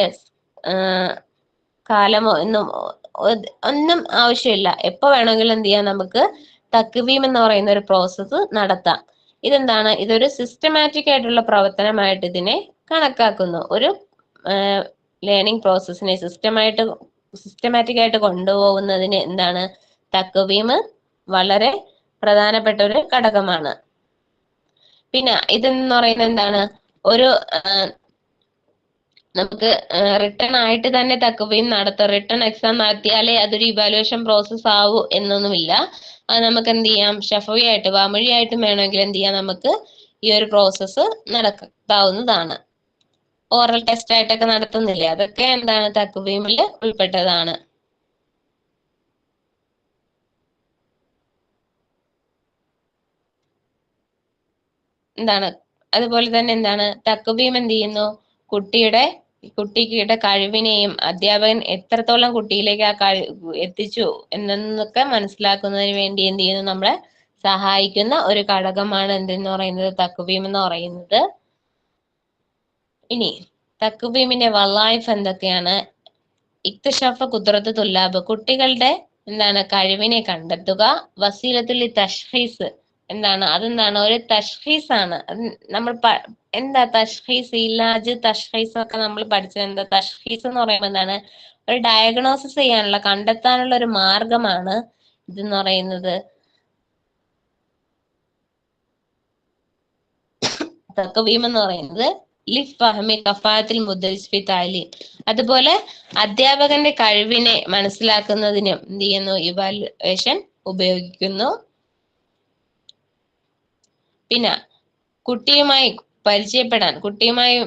കാലമോ ഒന്നും ആവശ്യമില്ല. എപ്പോ വേണമെങ്കിലും എന്ത് ചെയ്യാം, നമുക്ക് തക്വീം എന്ന് പറയുന്ന ഒരു പ്രോസസ്സ് നടത്താം. ഇതെന്താണ്? ഇതൊരു സിസ്റ്റമാറ്റിക് ആയിട്ടുള്ള പ്രവർത്തനമായിട്ട് ഇതിനെ കണക്കാക്കുന്നു. ഒരു ലേണിംഗ് പ്രോസസ്സിനെ സിസ്റ്റമാറ്റിക് ആയിട്ട് കൊണ്ടുപോകുന്നതിന് എന്താണ് തക്വീം വളരെ പ്രധാനപ്പെട്ട ഒരു ഘടകമാണ്. പിന്നെ ഇതെന്ന് പറയുന്നത് എന്താണ്? ഒരു നമുക്ക് റിട്ടേൺ ആയിട്ട് തന്നെ തക്വീം നടത്താം. റിട്ടേൺ എക്സാം നടത്തിയാലേ അതൊരു ഇവാലുവേഷൻ പ്രോസസ് ആവൂ എന്നൊന്നുമില്ല. അത് നമുക്ക് എന്ത് ചെയ്യാം, ഷഫവിയായിട്ട് വാമൊഴിയായിട്ടും വേണമെങ്കിൽ എന്ത് ചെയ്യാം, നമുക്ക് ഈ ഒരു പ്രോസസ്സ് നടത്താവുന്നതാണ്. ഓറൽ ടെസ്റ്റ് ആയിട്ടൊക്കെ നടത്തുന്നില്ലേ, അതൊക്കെ എന്താണ് തക്വീമിൽ ഉൾപ്പെട്ടതാണ്. എന്താണ് അതുപോലെ തന്നെ എന്താണ് തക്വീം എന്ത് ചെയ്യുന്നു? കുട്ടിയുടെ കഴിവിനെയും അധ്യാപകൻ എത്രത്തോളം കുട്ടിയിലേക്ക് ആ കഴിവ് എത്തിച്ചു എന്നൊക്കെ മനസ്സിലാക്കുന്നതിന് വേണ്ടി എന്ത് ചെയ്യുന്നു, നമ്മളെ സഹായിക്കുന്ന ഒരു ഘടകമാണ് എന്തെന്ന് പറയുന്നത് തക്വീം എന്ന് പറയുന്നത്. ഇനി തക്വീമിന്റെ വള്ളായിഫ് എന്തൊക്കെയാണ്? ഇക്തിഷാഫ ഖുദ്റത്ത് തുല്ലാബ്, കുട്ടികളുടെ എന്താണ് കഴിവിനെ കണ്ടെത്തുക. വസീലത്തുൽ തഷ്ഖീസ് എന്താണ്? അതെന്താണ്? ഒരു തഷ്ഖീസ് ആണ്. നമ്മൾ എന്താ തഷ്ഖീസ്, ഇലാജ്, തഷ്ഖീസ് ഒക്കെ നമ്മൾ പഠിച്ചത് എന്താ? തഷ്ഖീസ് എന്ന് പറയുമ്പോൾ എന്താണ്? ഒരു ഡയഗ്നോസിസ് ചെയ്യാനുള്ള, കണ്ടെത്താനുള്ള ഒരു മാർഗമാണ് ഇതെന്ന് പറയുന്നത്. തക്വീം എന്ന് പറയുന്നത് ലിഫ്ഹമി കഫാത്തിൽ മുദ്രിസ് ഫി തഅലീം, അതുപോലെ അധ്യാപകന്റെ കഴിവിനെ മനസ്സിലാക്കുന്നതിനും എന്ത് ചെയ്യുന്നു, ഇവാലുവേഷൻ ഉപയോഗിക്കുന്നു. പിന്നെ കുട്ടിയുമായി പരിചയപ്പെടാൻ, കുട്ടിയുമായി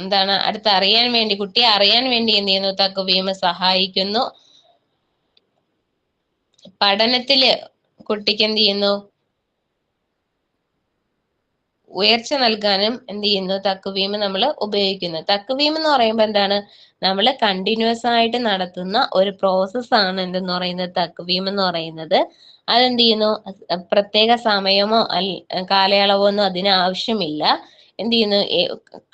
എന്താണ് അടുത്ത് അറിയാൻ വേണ്ടി, കുട്ടിയെ അറിയാൻ വേണ്ടി എന്ത് ചെയ്യുന്നു, തക്വീം സഹായിക്കുന്നു. പഠനത്തില് കുട്ടിക്ക് എന്ത് ചെയ്യുന്നു, ഉയർച്ച നൽകാനും എന്ത് ചെയ്യുന്നു, തക്വീം നമ്മൾ ഉപയോഗിക്കുന്നു. തക്വീം എന്ന് പറയുമ്പോൾ എന്താണ്? നമ്മൾ കണ്ടിന്യൂസ് ആയിട്ട് നടത്തുന്ന ഒരു പ്രോസസ് ആണ് എന്തെന്ന് പറയുന്നത് തക്വീം എന്ന് പറയുന്നത്. അതെന്ത് ചെയ്യുന്നു, പ്രത്യേക സമയമോ കാലയളവോ ഒന്നും അതിന് ആവശ്യമില്ല. എന്ത് ചെയ്യുന്നു,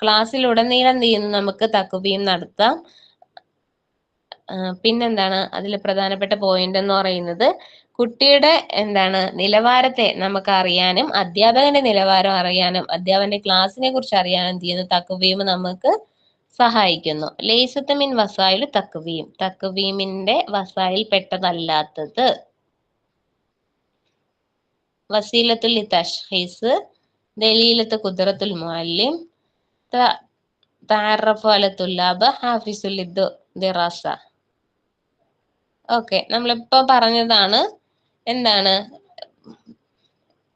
ക്ലാസ്സിലുടനീളം എന്ത് ചെയ്യുന്നു, നമുക്ക് തക്വീം നടത്താം. പിന്നെന്താണ് അതിൽ പ്രധാനപ്പെട്ട പോയിന്റ് എന്ന് പറയുന്നത്, കുട്ടിയുടെ എന്താണ് നിലവാരത്തെ നമുക്ക് അറിയാനും അധ്യാപകന്റെ നിലവാരം അറിയാനും അധ്യാപകന്റെ ക്ലാസ്സിനെ കുറിച്ച് അറിയാനും എന്ത് ചെയ്യുന്നു, തക്വീം നമുക്ക് സഹായിക്കുന്നു. ലൈസത്ത് മിൻ വസായിൽ തക്വീം, തക്വീമിന്റെ വസായിൽ പെട്ടതല്ലാത്തത്. വസീലത്തുൽ തഷ്ഖീസ്, ദലീലത്ത് ഖുദ്റത്തുൽ മുഅല്ലിം, തഅറഫു അല തുല്ലാബ്, ഹാഫിസുൽ ദിറാസ. ഓക്കെ, നമ്മളിപ്പോ പറഞ്ഞതാണ് എന്താണ്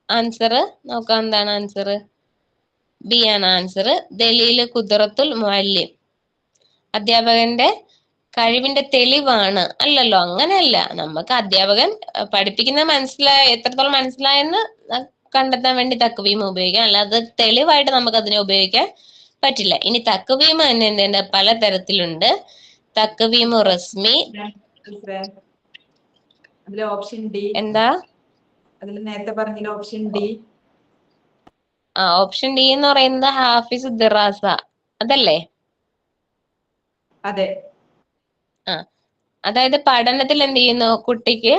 ആൻസർ നോക്കാം. എന്താണ് ആൻസർ? ബി ആണ് ആൻസർ. ദലീൽ ഖുദ്റത്തുൽ മുഅല്ലിം അധ്യാപകന്റെ കഴിവിന്റെ തെളിവാണ്. അല്ലല്ലോ, അങ്ങനെയല്ല. നമുക്ക് അധ്യാപകൻ പഠിപ്പിക്കുന്നത് എത്രത്തോളം മനസ്സിലായെന്ന് കണ്ടെത്താൻ വേണ്ടി തക്വീം ഉപയോഗിക്കാം. അല്ലാതെ തെളിവായിട്ട് നമുക്ക് അതിനെ ഉപയോഗിക്കാൻ പറ്റില്ല. ഇനി തക്വീം തന്നെ എന്തുണ്ട്? പലതരത്തിലുണ്ട്. തക്വീം റസ്മി. അതിലെ ഓപ്ഷൻ ഡി എന്താ? അതിൽ നേരത്തെ പറഞ്ഞില്ല ഓപ്ഷൻ ഡി. ഓപ്ഷൻ ഡി എന്ന് പറയുന്നത് ഹാഫിസ് ദിറാസ അതല്ലേ? അതെ. അതായത് പഠനത്തിൽ എന്ത് ചെയ്യുന്നു? കുട്ടിക്ക്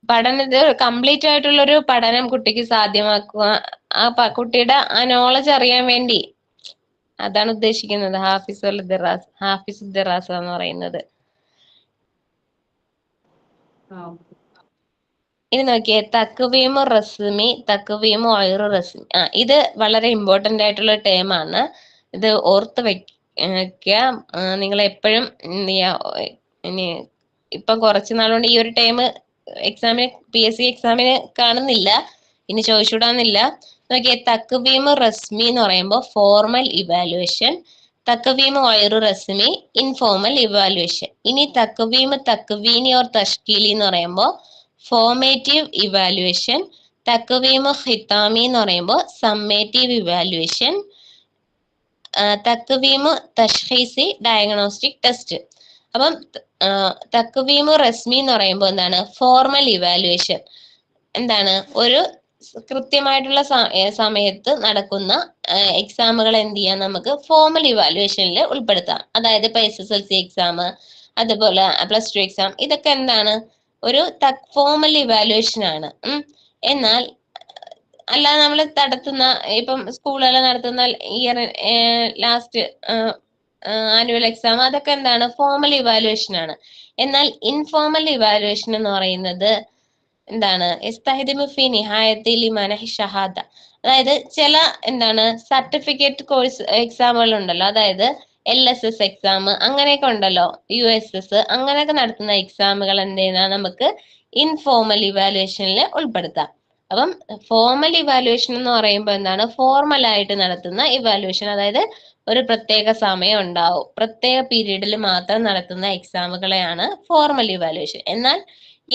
പഠനത്തിൽ കംപ്ലീറ്റ് ആയിട്ടുള്ള ഒരു പഠനം കുട്ടിക്ക് സാധ്യമാക്കുക, കുട്ടിയുടെ ആ നോളജ് അറിയാൻ വേണ്ടി, അതാണ് ഉദ്ദേശിക്കുന്നത് ഹാഫിസ് ദിറാസ എന്ന് പറയുന്നത്. ഇനി നോക്കിയേ, തക്വീമു റസ്മി, തക്വീമു ഗൈറു റസ്മി. ഇത് വളരെ ഇമ്പോർട്ടന്റ് ആയിട്ടുള്ള ടേം ആണ്. ഇത് ഓർത്ത് വെക്കുക. നിങ്ങൾ എപ്പോഴും ഇനി ഇപ്പം കുറച്ച് നാളുകൊണ്ട് ഈ ഒരു ടേം എക്സാമിന് PSC എക്സാമിന് കാണുന്നില്ല, ഇനി ചോദിച്ചുവിടാന്നില്ല. നോക്കിയേ, തക്വീമു റസ്മി എന്ന് പറയുമ്പോൾ ഫോർമൽ ഇവാലുവേഷൻ, തക്വീമു ഗൈറു റസ്മി ഇൻഫോർമൽ ഇവാലുവേഷൻ. ഇനി തക്വീമു തക്വീനി ഓർ തഷ്കീലി എന്ന് പറയുമ്പോൾ ഫോർമേറ്റീവ് ഇവാലുവേഷൻ, തക്വീമു ഖിതാമി എന്ന് പറയുമ്പോൾ സമ്മേറ്റീവ് ഇവാലുവേഷൻ, തക്വീമു തഷ്ഖീസി ഡയഗ്നോസ്റ്റിക് ടെസ്റ്റ്. അപ്പം തക്വീമു റസ്മി എന്ന് പറയുമ്പോൾ എന്താണ്? Formal evaluation. എന്താണ്? ഒരു കൃത്യമായിട്ടുള്ള സമയത്ത് നടക്കുന്ന എക്സാമുകൾ എന്ത് ചെയ്യാം? നമുക്ക് ഫോർമൽ ഇവാലുവേഷനിൽ ഉൾപ്പെടുത്താം. അതായത് ഇപ്പൊ SSLC എക്സാം, അതുപോലെ +2 എക്സാം, ഇതൊക്കെ എന്താണ്? ഒരു ഫോർമൽ ഇവാലുവേഷൻ ആണ്. എന്നാൽ അല്ലാതെ നമ്മൾ നടത്തുന്ന ഇപ്പം സ്കൂളുകൾ നടത്തുന്ന ഇയർ ലാസ്റ്റ് ആനുവൽ എക്സാം, അതൊക്കെ എന്താണ്? ഫോർമൽ ഇവാലുവേഷൻ ആണ്. എന്നാൽ ഇൻഫോർമൽ ഇവാലുവേഷൻ എന്ന് പറയുന്നത് എന്താണ്? ഷഹാദ. അതായത് ചില എന്താണ് സർട്ടിഫിക്കറ്റ് കോഴ്സ് എക്സാമുകൾ ഉണ്ടല്ലോ, അതായത് LSS എക്സാം അങ്ങനെയൊക്കെ ഉണ്ടല്ലോ, USS അങ്ങനെയൊക്കെ നടത്തുന്ന എക്സാമുകൾ എന്ത് ചെയ്യുന്ന നമുക്ക് ഇൻഫോർമൽ ഇവാലുവേഷനിൽ ഉൾപ്പെടുത്താം. അപ്പം ഫോർമൽ ഇവാലുവേഷൻ എന്ന് പറയുമ്പോൾ എന്താണ്? ഫോർമൽ ആയിട്ട് നടത്തുന്ന ഇവാലുവേഷൻ, അതായത് ഒരു പ്രത്യേക സമയം ഉണ്ടാവും, പ്രത്യേക പീരീഡിൽ മാത്രം നടത്തുന്ന എക്സാമുകളെയാണ് ഫോർമൽ ഇവാലുവേഷൻ. എന്നാൽ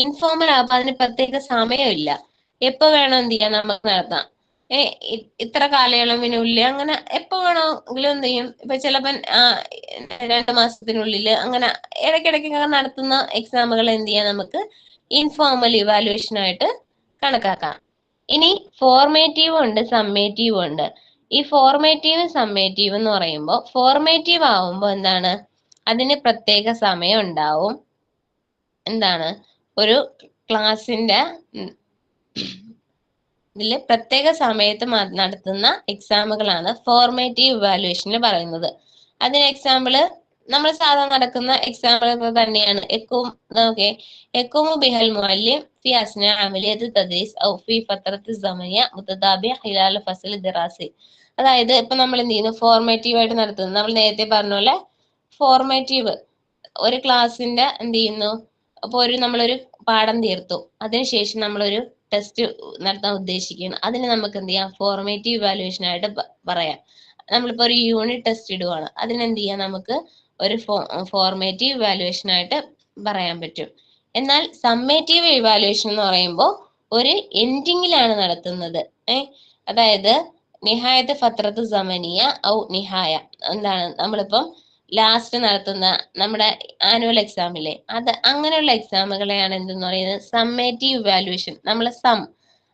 ഇൻഫോർമൽ ആകുമ്പോൾ അതിന് പ്രത്യേക സമയമില്ല, എപ്പോ വേണോ എന്ത് ചെയ്യാം? നമുക്ക് നടത്താം. ഇത്ര കാലയളവിനുള്ളിൽ അങ്ങനെ എപ്പോ വേണമെങ്കിലും എന്ത് ചെയ്യും? ഇപ്പൊ ചിലപ്പോൾ 2 മാസത്തിനുള്ളിൽ അങ്ങനെ ഇടയ്ക്കിടയ്ക്ക് നടത്തുന്ന എക്സാമുകൾ എന്ത് ചെയ്യാം? നമുക്ക് ഇൻഫോർമൽ ഇവാലുവേഷൻ ആയിട്ട് കണക്കാക്കാം. ഇനി ഫോർമേറ്റീവ് ഉണ്ട്, സമ്മേറ്റീവ് ഉണ്ട്. ഈ ഫോർമേറ്റീവ് സമ്മേറ്റീവ് എന്ന് പറയുമ്പോൾ, ഫോർമേറ്റീവ് ആവുമ്പോൾ എന്താണ്? അതിന് പ്രത്യേക സമയം ഉണ്ടാവും. എന്താണ്? ഒരു ക്ലാസിന്റെ ഇതില് പ്രത്യേക സമയത്ത് നടത്തുന്ന എക്സാമുകളാണ് ഫോർമേറ്റീവ് ഇവാലുവേഷനിൽ പറയുന്നത്. അതിന് എക്സാമ്പിള് നമ്മൾ സാധാരണ നടക്കുന്ന എക്സാമ്പിൾ തന്നെയാണ്. യഖൂമു ബിഹൽ മുഅല്ലിം ഫി അസ്നാ അമലിയത്ത് തദ്രീസ് ഔ ഫി ഫത്രത്ത് സമനിയ മുതതാബിഅ ഖിലാൽ ഫസ്ൽ ദിറാസി. അതായത് ഇപ്പൊ നമ്മൾ എന്ത് ചെയ്യുന്നു? ഫോർമേറ്റീവ് ആയിട്ട് നടത്തുന്നത് നമ്മൾ നേരത്തെ പറഞ്ഞ പോലെ ഫോർമേറ്റീവ് ഒരു ക്ലാസ്സിന്റെ എന്ത് ചെയ്യുന്നു? അപ്പൊ നമ്മളൊരു പാഠം തീർത്തു, അതിനുശേഷം നമ്മളൊരു ടെസ്റ്റ് നടത്താൻ ഉദ്ദേശിക്കുകയാണ്. അതിന് നമുക്ക് എന്ത് ചെയ്യാം? ഫോർമേറ്റീവ് ഇവാലുവേഷൻ ആയിട്ട് പറയാം. നമ്മളിപ്പോ ഒരു യൂണിറ്റ് ടെസ്റ്റ് ഇടുവാണ്, അതിനെന്ത് ചെയ്യാം? നമുക്ക് ഒരു ഫോർമേറ്റീവ് ഇവാലുവേഷൻ ആയിട്ട് പറയാൻ പറ്റും. എന്നാൽ സമ്മേറ്റീവ് ഇവാലുവേഷൻ എന്ന് പറയുമ്പോൾ ഒരു എൻഡിങ്ങിലാണ് നടത്തുന്നത്. അതായത് നിഹായത്ത് ഫത്രത്ത് സമനിയ ഔ നിഹായ. എന്താണ്? നമ്മളിപ്പം ലാസ്റ്റ് നടത്തുന്ന നമ്മുടെ ആനുവൽ എക്സാമിലെ അങ്ങനെയുള്ള എക്സാമുകളെയാണ് എന്തെന്ന് പറയുന്നത്? Summative evaluation. നമ്മൾ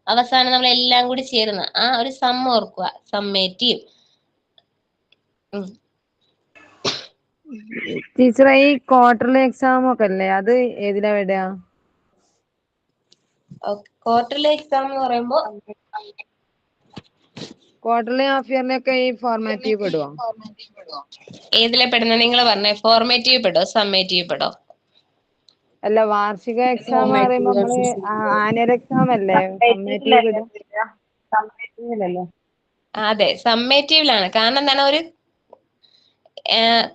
അവസാനം നമ്മൾ എല്ലാം കൂടി ചേരുന്ന ആ ഒരു ഓർക്കുക, സമ്മേറ്റീവ്. ടീച്ചറെ, ഈ ക്വാർട്ടർലി എക്സാം ഒക്കെ അല്ലേ, അത് ഏതിലാ വിടുക? ക്വാർട്ടർലി എക്സാം എന്ന് പറയുമ്പോൾ ക്വാർട്ടർലി ഹാഫ് ഇയർലി ഒക്കെ ഈ ഫോർമാറ്റീവ് പെടുവോ? ഏതിലെ പെടുന്ന? നിങ്ങൾ പറഞ്ഞേ, ഫോർമേറ്റീവ് പെടോ സമ്മേറ്റീവ് പെടോ? അല്ല, വാർഷിക എക്സാം പറയുമ്പോ നമ്മള് ആനുവൽ എക്സാം അല്ലേ സമ്മേറ്റീവ് പെടും? സമ്മേറ്റീവിലല്ലേ? അതെ, സമ്മേറ്റീവിലാണ്. കാരണം എന്താണ്?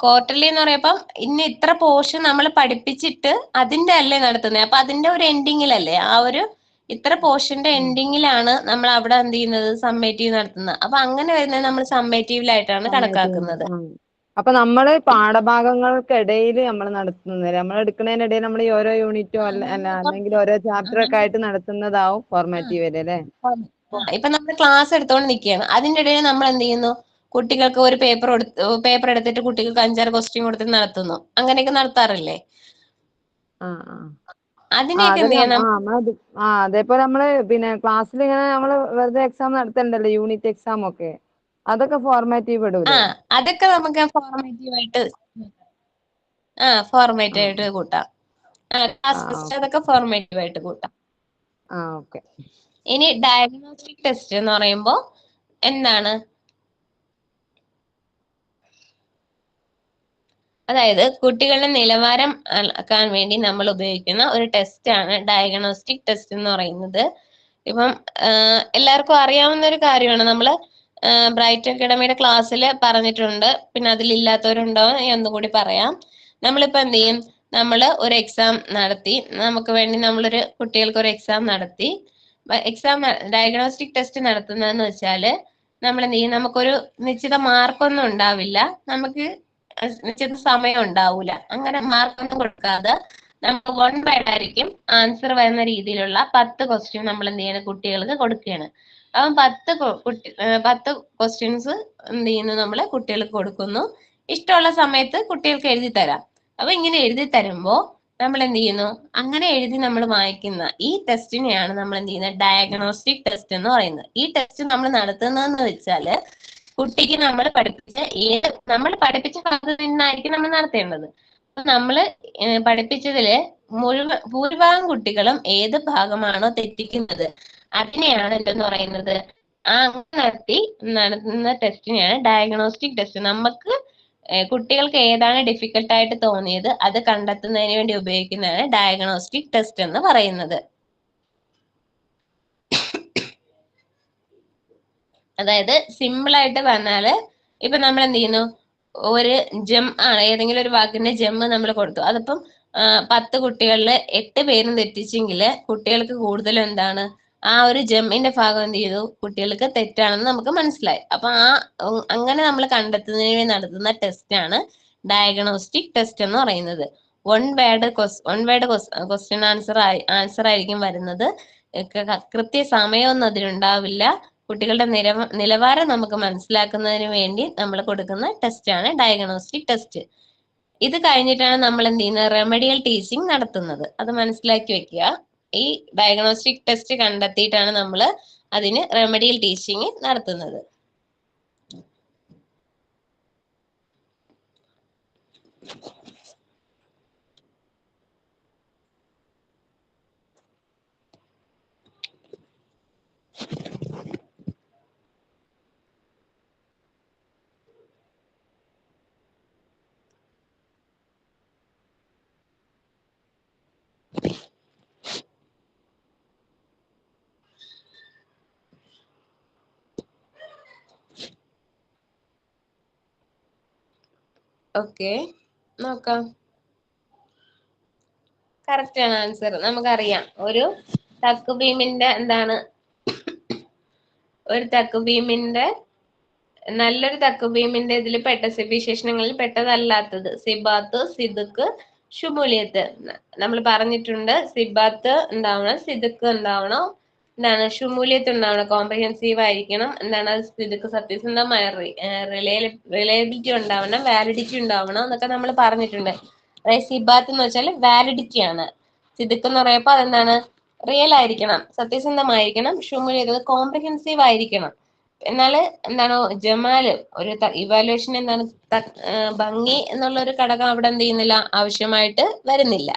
ക്വാർട്ടർലി എന്ന് പറയുമ്പം ഇന്ന് ഇത്ര പോർഷൻ നമ്മൾ പഠിപ്പിച്ചിട്ട് അതിന്റെ അല്ലേ നടത്തുന്നത്. അപ്പൊ അതിന്റെ ഒരു എൻഡിങ്ങിലല്ലേ, ആ ഒരു ഇത്ര പോർഷന്റെ എൻഡിങ്ങിലാണ് നമ്മൾ അവിടെ എന്ത് ചെയ്യുന്നത്, സമ്മേറ്റീവ് നടത്തുന്നത്. അപ്പൊ അങ്ങനെ വരുന്നത് നമ്മൾ സമ്മേറ്റീവിലായിട്ടാണ് കണക്കാക്കുന്നത്. അപ്പൊ നമ്മള് പാഠഭാഗങ്ങൾക്കിടയിൽ നമ്മൾ നടത്തുന്നത്, നമ്മൾ എടുക്കുന്നതിനിടയിൽ നമ്മൾ ഈ ഓരോ യൂണിറ്റോ അല്ല അല്ലെങ്കിൽ ഓരോ ചാപ്റ്റർ ഒക്കെ ആയിട്ട് നടത്തുന്നതാവും ഫോർമാറ്റീവ് അല്ലേ? ഇപ്പൊ നമ്മൾ ക്ലാസ് എടുത്തോണ്ട് നിൽക്കുകയാണ്, അതിന്റെ ഇടയിൽ നമ്മൾ എന്ത് ചെയ്യുന്നു, കുട്ടികൾക്ക് ഒരു പേപ്പർ എടുത്തിട്ട് കുട്ടികൾക്ക് 5-6 ക്വസ്റ്റ്യൻ കൊടുത്തിട്ട് നടത്തുന്നു. അങ്ങനെയൊക്കെ നടത്താറില്ലേ? അതിനെയൊക്കെ എന്ത് ചെയ്യണം? അതേപോലെ നമ്മള് പിന്നെ ക്ലാസ്സിൽ ഇങ്ങനെ നമ്മള് വെറുതെ എക്സാം നടത്തണ്ടല്ലോ, യൂണിറ്റ് എക്സാം ഒക്കെ, അതൊക്കെ ഫോർമാറ്റീവ് പെടൂലേ? അതൊക്കെ നമുക്ക് ഫോർമാറ്റീവ് ആയിട്ട് കൂട്ടാം. അതൊക്കെ ഫോർമാറ്റീവ് ആയിട്ട് കൂട്ടാം. ഇനി ഡയഗ്നോസ്റ്റിക് ടെസ്റ്റ് എന്ന് പറയുമ്പോ എന്താണ്? അതായത് കുട്ടികളുടെ നിലവാരം അളക്കാൻ വേണ്ടി നമ്മൾ ഉപയോഗിക്കുന്ന ഒരു ടെസ്റ്റ് ആണ് ഡയഗ്നോസ്റ്റിക് ടെസ്റ്റ് എന്ന് പറയുന്നത്. ഇപ്പം എല്ലാവർക്കും അറിയാവുന്ന ഒരു കാര്യമാണ്, നമ്മള് ബ്രൈറ്റ് അക്കാഡമിയുടെ ക്ലാസ്സിൽ പറഞ്ഞിട്ടുണ്ട്. പിന്നെ അതിലില്ലാത്തവരുണ്ടോ ഒന്നുകൂടി പറയാം. നമ്മളിപ്പോ എന്ത് ചെയ്യും, നമ്മൾ ഒരു എക്സാം നടത്തി, നമുക്ക് വേണ്ടി നമ്മളൊരു കുട്ടികൾക്ക് ഒരു എക്സാം നടത്തി. എക്സാം ഡയഗ്നോസ്റ്റിക് ടെസ്റ്റ് നടത്തുന്നതെന്ന് വെച്ചാൽ നമ്മൾ എന്ത് ചെയ്യും, നമുക്കൊരു നിശ്ചിത മാർക്കൊന്നും ഉണ്ടാവില്ല, നമുക്ക് നിശ്ചിത സമയം ഉണ്ടാവൂല. അങ്ങനെ മാർക്കൊന്നും കൊടുക്കാതെ നമുക്ക് 1 വേർഡ് ആയിരിക്കും ആൻസർ വരുന്ന രീതിയിലുള്ള 10 ക്വസ്റ്റ്യൻ നമ്മൾ എന്ത് ചെയ്യണം, കുട്ടികൾക്ക് കൊടുക്കുകയാണ്. അപ്പം 10 ക്വസ്റ്റ്യൻസ് എന്ത് ചെയ്യുന്നു, നമ്മൾ കുട്ടികൾക്ക് കൊടുക്കുന്നു. ഇഷ്ടമുള്ള സമയത്ത് കുട്ടികൾക്ക് എഴുതി തരാം. അപ്പൊ ഇങ്ങനെ എഴുതി തരുമ്പോ നമ്മൾ എന്ത് ചെയ്യുന്നു, അങ്ങനെ എഴുതി നമ്മൾ വായിക്കുന്ന ഈ ടെസ്റ്റിനെയാണ് നമ്മൾ എന്ത് ചെയ്യുന്നത്, ഡയഗ്നോസ്റ്റിക് ടെസ്റ്റ് എന്ന് പറയുന്നത്. ഈ ടെസ്റ്റ് നമ്മൾ നടത്തുന്നതെന്ന് വെച്ചാല് കുട്ടിക്ക് നമ്മൾ പഠിപ്പിച്ച ഭാഗത്ത് നിന്നായിരിക്കും നമ്മൾ നടത്തേണ്ടത്. അപ്പൊ നമ്മള് പഠിപ്പിച്ചതില് ഭൂരിഭാഗം കുട്ടികളും ഏത് ഭാഗമാണോ തെറ്റിക്കുന്നത് അതിനെയാണ് എന്തെന്ന് പറയുന്നത്, നടത്തുന്ന ടെസ്റ്റിനെയാണ് ഡയഗ്നോസ്റ്റിക് ടെസ്റ്റ്. നമുക്ക് കുട്ടികൾക്ക് ഏതാണ് ഡിഫിക്കൽട്ട് ആയിട്ട് തോന്നിയത് അത് കണ്ടെത്തുന്നതിന് വേണ്ടി ഉപയോഗിക്കുന്നതാണ് ഡയഗ്നോസ്റ്റിക് ടെസ്റ്റ് എന്ന് പറയുന്നത്. അതായത് സിമ്പിൾ ആയിട്ട് പറഞ്ഞാല്, ഇപ്പൊ നമ്മൾ എന്ത് ചെയ്യുന്നു, ഒരു ജെം ആണ്, ഏതെങ്കിലും ഒരു വാക്കിന്റെ ജെം നമ്മൾ കൊടുത്തു. അതിപ്പം 10 കുട്ടികളിൽ 8 പേരും തെറ്റിച്ചെങ്കിൽ കുട്ടികൾക്ക് കൂടുതലും എന്താണ്, ആ ഒരു ജെമ്മിന്റെ ഭാഗം എന്ത് ചെയ്തു, കുട്ടികൾക്ക് തെറ്റാണെന്ന് നമുക്ക് മനസ്സിലായി. അപ്പൊ അങ്ങനെ നമ്മൾ കണ്ടെത്തുന്നതിന് വേണ്ടി നടത്തുന്ന ടെസ്റ്റ് ആണ് ഡയഗ്നോസ്റ്റിക് ടെസ്റ്റ് എന്ന് പറയുന്നത്. 1 വേർഡ് ക്വസ്റ്റ്യൻ ആൻസർ ആയിരിക്കും വരുന്നത്. കൃത്യ സമയമൊന്നും അതിനുണ്ടാവില്ല. കുട്ടികളുടെ നിലവാരം നമുക്ക് മനസ്സിലാക്കുന്നതിന് വേണ്ടി നമ്മൾ കൊടുക്കുന്ന ടെസ്റ്റ് ആണ് ഡയഗ്നോസ്റ്റിക് ടെസ്റ്റ്. ഇത് കഴിഞ്ഞിട്ടാണ് നമ്മൾ എന്ത് ചെയ്യുന്നത്, റെമഡിയൽ ടീച്ചിങ് നടത്തുന്നത്. അത് മനസ്സിലാക്കി വെക്കുക. ഈ ഡയഗ്നോസ്റ്റിക് ടെസ്റ്റ് കണ്ടെത്തിയിട്ടാണ് നമ്മൾ അതിന് റെമഡിയൽ ടീച്ചിങ് നടത്തുന്നത്. ഓക്കെ, നോക്കാം. കറക്റ്റ് ആണ് ആൻസർ. നമുക്കറിയാം ഒരു തക്ക് ബീമിന്റെ നല്ലൊരു തക്ക് ബീമിന്റെ ഇതിൽ പെട്ട വിശേഷണങ്ങളിൽ പെട്ടതല്ലാത്തത് സിബാത്ത്, സിദുക്ക്, ഷുമൂലിയത്ത്. നമ്മൾ പറഞ്ഞിട്ടുണ്ട് സിബാത്ത് ഉണ്ടാവണം, സിദുക്ക് ഉണ്ടാവണം, ഷുമൂലിയത്ത് ഉണ്ടാവണം, കോംപ്രിഹെൻസീവ് ആയിരിക്കണം, സിദുക്ക് സത്യസന്ധമായ റിലയബിലിറ്റി ഉണ്ടാവണം, വാലിഡിറ്റി ഉണ്ടാവണം എന്നൊക്കെ നമ്മൾ പറഞ്ഞിട്ടുണ്ട്. അതായത് സിബാത്ത് എന്ന് വെച്ചാൽ വാലിഡിറ്റി ആണ്, സിദുക്ക് എന്ന് പറയുമ്പോ അതെന്താണ്, റിയൽ ആയിരിക്കണം, സത്യസന്ധമായിരിക്കണം, ഷുമൂലിയത്ത് കോംപ്രിഹെൻസീവ് ആയിരിക്കണം. എന്നാല് ജമാല് ഒരു ഇവാലുവേഷൻ ഭംഗി എന്നുള്ള ഒരു ഘടകം അവിടെ എന്ത് ചെയ്യുന്നില്ല, ആവശ്യമായിട്ട് വരുന്നില്ല.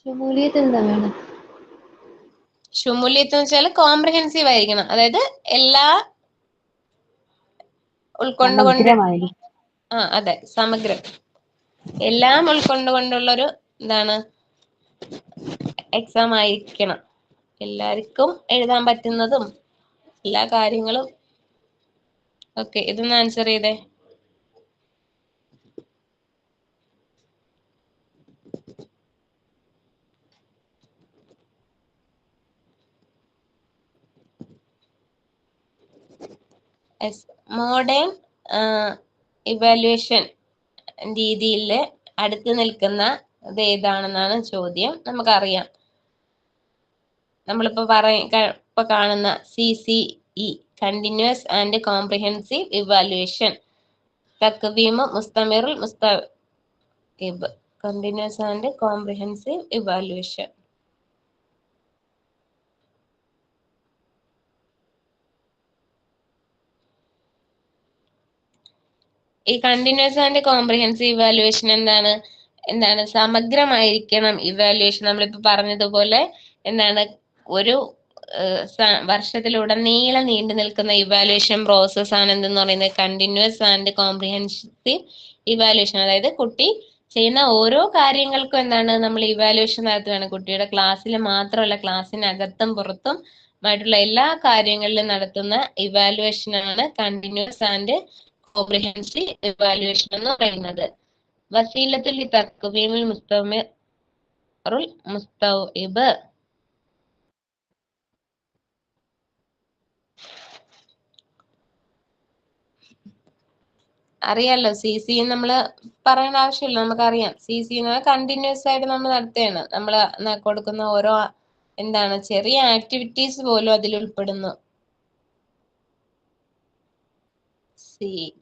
ഷുമൂലിയത്ത് എന്ന് വെച്ചാൽ കോംപ്രിഹെൻസീവ് ആയിരിക്കണം, അതായത് എല്ലാ ഉൾക്കൊണ്ടുകൊണ്ട്, അതെ, സമഗ്രം, എല്ലാം ഉൾക്കൊണ്ടുകൊണ്ടുള്ളൊരു എക്സാം ആയിരിക്കണം. എല്ലാവർക്കും എഴുതാൻ പറ്റുന്നതും എല്ലാ കാര്യങ്ങളും. ഓക്കെ, ഇതൊന്ന് ആൻസർ ചെയ്തേ. മോഡേൺ ഇവാലുവേഷൻ രീതിയിൽ അടുത്ത് നിൽക്കുന്ന ഇത് ഏതാണെന്നാണ് ചോദ്യം. നമുക്കറിയാം, നമ്മളിപ്പോ ഇപ്പൊ കാണുന്ന CCE continuous and comprehensive evaluation, തക്വീം മുസ്തമിറുൽ മുസ്തഖിബ്, കണ്ടിന്യൂസ് ആൻഡ് കോംപ്രിഹെൻസീവ് ഇവാലുവേഷൻ. ഈ കണ്ടിന്യൂസ് ആൻഡ് കോംപ്രിഹെൻസീവ് ഇവാലുവേഷൻ എന്താണ് സമഗ്രമായിരിക്കണം ഇവാലുവേഷൻ. നമ്മളിപ്പോ പറഞ്ഞതുപോലെ എന്താണ് ഒരു വർഷത്തിലുടനീളം നീണ്ടു നിൽക്കുന്ന ഇവാലുവേഷൻ പ്രോസസ് ആണ് എന്തെന്ന് പറയുന്നത് കണ്ടിന്യൂസ് ആൻഡ് കോംപ്രിഹെൻസീവ് ഇവാലുവേഷൻ. അതായത് കുട്ടി ചെയ്യുന്ന ഓരോ കാര്യങ്ങൾക്കും എന്താണ് നമ്മൾ ഇവാലുവേഷൻ നടത്തുകയാണ്. കുട്ടിയുടെ ക്ലാസ്സിൽ മാത്രമല്ല, ക്ലാസ്സിനകത്തും പുറത്തും ആയിട്ടുള്ള എല്ലാ കാര്യങ്ങളിലും നടത്തുന്ന ഇവാലുവേഷൻ ആണ് കണ്ടിന്യൂസ് ആൻഡ് കോംപ്രിഹെൻസീവ് ഇവാലുവേഷൻ എന്ന് പറയുന്നത്. വസീലത്തുൽ തഖ്വീമുൽ മുസ്തമിറുൽ മുസ്തഖിബ്. അറിയാലോ, CC നമ്മൾ പറയേണ്ട ആവശ്യമില്ല, നമുക്കറിയാം. CC കണ്ടിന്യൂസ് ആയിട്ട് നമ്മൾ നടത്തുകയാണ്. നമ്മൾ കൊടുക്കുന്ന ഓരോ ചെറിയ ആക്ടിവിറ്റീസ് പോലും അതിൽ ഉൾപ്പെടുന്നു.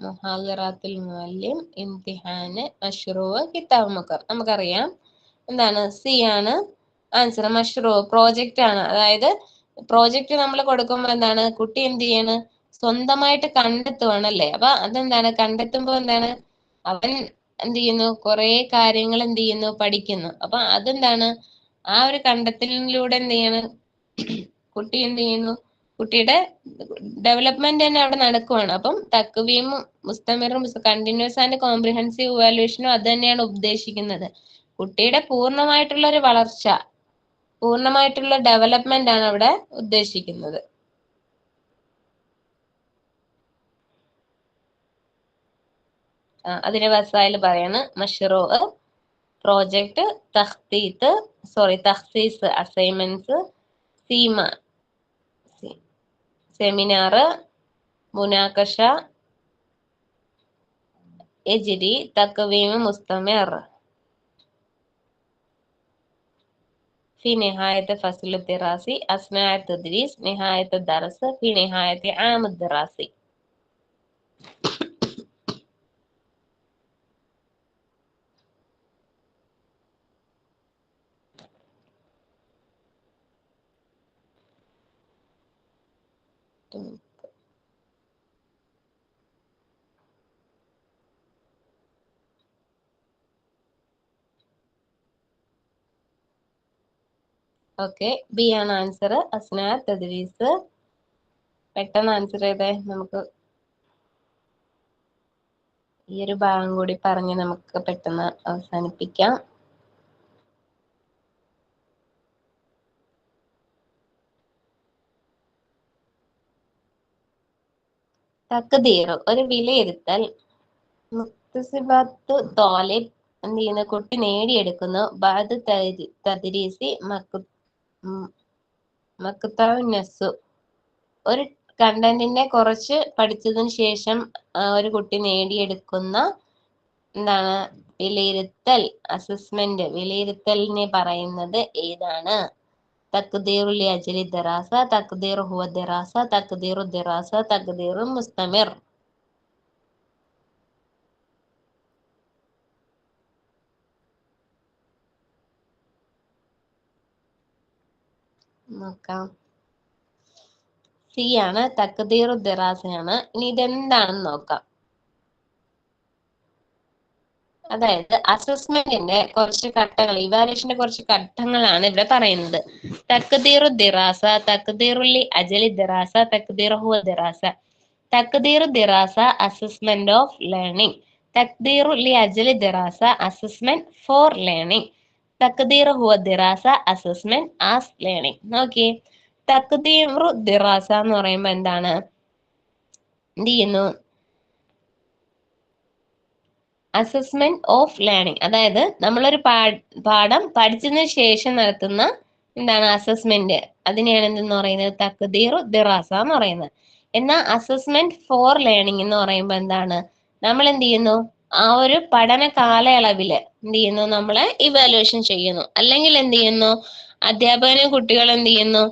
മുഹാദറാത്തുൽ മുഅല്ലിം, ഇംതിഹാന്, മശ്റൂഅ്, കിതാബ് മുഖർ. നമുക്കറിയാം C ആണ് ആൻസർ. മശ്റൂഅ് പ്രോജക്റ്റ് ആണ്. അതായത് പ്രോജക്റ്റ് നമ്മൾ കൊടുക്കുമ്പോൾ കുട്ടി എന്ത് ചെയ്യാണ്, സ്വന്തമായിട്ട് കണ്ടെത്തുവാണല്ലേ. അപ്പൊ കണ്ടെത്തുമ്പോ അവൻ എന്ത് ചെയ്യുന്നു, കുറെ കാര്യങ്ങൾ പഠിക്കുന്നു. അപ്പൊ ആ ഒരു കണ്ടെത്തലിലൂടെ കുട്ടി കുട്ടിയുടെ ഡെവലപ്മെന്റ് തന്നെ അവിടെ നടക്കുവാണ്. അപ്പം തക്വീമും മുസ്തമിറും കണ്ടിന്യൂസ് ആൻഡ് കോംപ്രിഹെൻസീവ് ഇവാലുവേഷനും അത് തന്നെയാണ് ഉദ്ദേശിക്കുന്നത്. കുട്ടിയുടെ പൂർണ്ണമായിട്ടുള്ള ഒരു വളർച്ച, പൂർണ്ണമായിട്ടുള്ള ഡെവലപ്മെന്റ് ആണ് അവിടെ ഉദ്ദേശിക്കുന്നത്. അതിന് വസായിൽ പറയാണ് മശ്റൂഅ് project, തഖ്സീസ് assignments, seminar, മുനാഖഷ, എജ്രി, തക്വീം മുസ്തമിർ. في نهاية فصل الدراسي أثناء التدريس نهاية الدرس في نهاية عام الدراسي. Okay, B ആണ് ആൻസർ. അസ്നാ തദ്രീസ്. പെട്ടെന്ന് ആൻസർ ചെയ്തേ. നമുക്ക് ഈ ഒരു ഭാഗം കൂടി പറഞ്ഞ് നമുക്ക് പെട്ടെന്ന് അവസാനിപ്പിക്കാം. തഖ്ദീർ ഒരു വിലയിരുത്തൽ. മുക്തസിബത്ത് തോലിബ് എന്ത് ചെയ്യുന്നു, കുട്ടി നേടിയെടുക്കുന്നു. ബഅദ് തദ്രീസി മഖ്തഉന്നസ്സു ഒരു കണ്ടന്റിനെ കുറച്ച് പഠിച്ചതിന് ശേഷം ഒരു കുട്ടി നേടിയെടുക്കുന്ന വിലയിരുത്തൽ, അസസ്മെന്റ്. വിലയിരുത്തലിനെ പറയുന്നത് ഏതാണ്? തഖ്ദീറു ലി അജ്ലി ദറാസ, തഖ്ദീറു ഹുവ ദറാസ, തഖ്ദീറു ദറാസ, തഖ്ദീറു മുസ്തമിർ. നോക്കാം. സി ആണ്, തഖ്ദീറു ദറാസയാണ്. ഇനി ഇതെന്താണെന്ന് നോക്കാം. അതായത് അസസ്മെന്റിന്റെ കുറച്ച് ഘട്ടങ്ങൾ, ഇവാലുവേഷന്റെ കുറച്ച് ഘട്ടങ്ങളാണ് ഇവിടെ പറയുന്നത്. തഖ്ദീറു ദിറാസ, തഖ്ദീറു ലി അജ്ലി ദിറാസ, തഖ്ദീറു ഹുവ ദിറാസ. തഖ്ദീറു ദിറാസ അസസ്മെന്റ് ഓഫ് ലേണിംഗ്, തഖ്ദീറു ലി അജ്ലി ദിറാസ assessment for learning, തഖ്ദീറു Hua ദിറാസ assessment as learning. നോക്കിയേ, തഖ്ദീറു ദിറാസ എന്ന് പറയുമ്പോ എന്താണ്? എന്ത് ചെയ്യുന്നു? Assessment of learning. അതായത് നമ്മളൊരു പാഠം പഠിച്ചതിന് ശേഷം നടത്തുന്ന എന്താണ് അസസ്മെന്റ്, അതിനെയാണ് എന്തെന്ന് പറയുന്നത്? തഖ്ദീറു ദിറാസ എന്ന് പറയുന്നത്. എന്നാൽ അസസ്മെന്റ് ഫോർ ലേണിംഗ് എന്ന് പറയുമ്പോൾ എന്താണ്? നമ്മൾ എന്ത് ചെയ്യുന്നു? ആ ഒരു പഠന കാലയളവില് എന്ത് ചെയ്യുന്നു? നമ്മളെ ഇവാലുവേഷൻ ചെയ്യുന്നു. അല്ലെങ്കിൽ എന്ത് ചെയ്യുന്നു? അധ്യാപകനും കുട്ടികളും എന്ത് ചെയ്യുന്നു?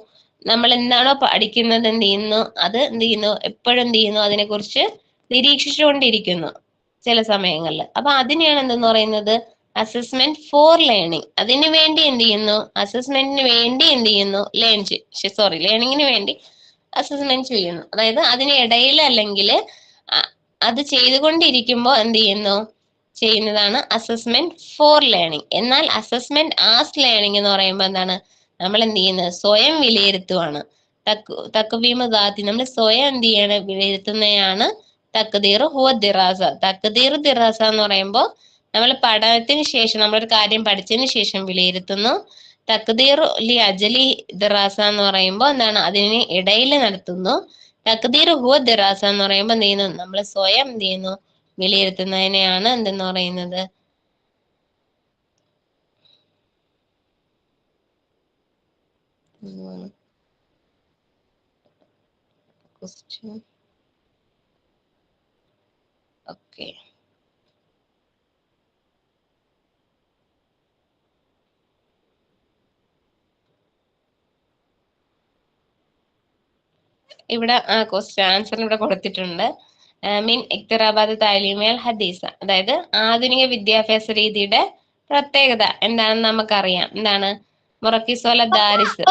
നമ്മൾ എന്താണോ പഠിക്കുന്നത് എന്ത് ചെയ്യുന്നു? അത് എന്ത് ചെയ്യുന്നു? എപ്പോഴും എന്ത് ചെയ്യുന്നു? അതിനെക്കുറിച്ച് നിരീക്ഷിച്ചുകൊണ്ടിരിക്കുന്നു ചില സമയങ്ങളിൽ. അപ്പൊ അതിനെയാണ് എന്തെന്ന് പറയുന്നത്? Assessment for learning. അതിനു വേണ്ടി എന്ത് ചെയ്യുന്നു? അസസ്മെന്റിന് വേണ്ടി എന്ത് ചെയ്യുന്നു? ലേണിങ്ങിന് വേണ്ടി അസസ്മെന്റ് ചെയ്യുന്നു. അതായത് അതിനിടയിൽ അല്ലെങ്കിൽ അത് ചെയ്തുകൊണ്ടിരിക്കുമ്പോൾ എന്ത് ചെയ്യുന്നു? ചെയ്യുന്നതാണ് അസസ്മെന്റ് ഫോർ ലേണിംഗ്. എന്നാൽ അസസ്മെന്റ് ആസ് ലേണിംഗ് എന്ന് പറയുമ്പോൾ എന്താണ്? നമ്മൾ എന്ത് ചെയ്യുന്നത്? സ്വയം വിലയിരുത്തുവാണ്. തക്വീമ് ദാത്തി, നമ്മൾ സ്വയം എന്ത് ചെയ്യാണ്? വിലയിരുത്തുന്നതാണ് തഖ്ദീർ ഹുവ ദിറാസ. തഖ്ദീർ ദിറാസ എന്ന് പറയുമ്പോൾ നമ്മൾ പഠനത്തിന് ശേഷം, നമ്മളൊരു കാര്യം പഠിച്ചതിന് ശേഷം വിലയിരുത്തുന്നു. തഖ്ദീർ ലി അജലി ദിറാസ എന്ന് പറയുമ്പോൾ എന്താണ്? അതിന് ഇടയിൽ നടത്തുന്നു. തഖ്ദീർ ഹുവ ദിറാസ എന്ന് പറയുമ്പോൾ എന്ത് ചെയ്യുന്നു? നമ്മൾ സ്വയം എന്ത് ചെയ്യുന്നു? വിലയിരുത്തുന്നതിനെയാണ് എന്തെന്ന് പറയുന്നത്? ക്വസ്റ്റ്യൻ. ഓക്കെ, ഇവിടെ ക്വസ്റ്റ്യൻ ആൻസർ ഇവിടെ കൊടുത്തിട്ടുണ്ട്. മിൻ ഇഖ്തിറാബാദ് താലീമിയൽ ഹദീസ, അതായത് ആധുനിക വിദ്യാഭ്യാസ രീതിയുടെ പ്രത്യേകത എന്താണെന്ന് നമുക്കറിയാം. എന്താണ്? മുറക്കിസോല ദാരിസ്,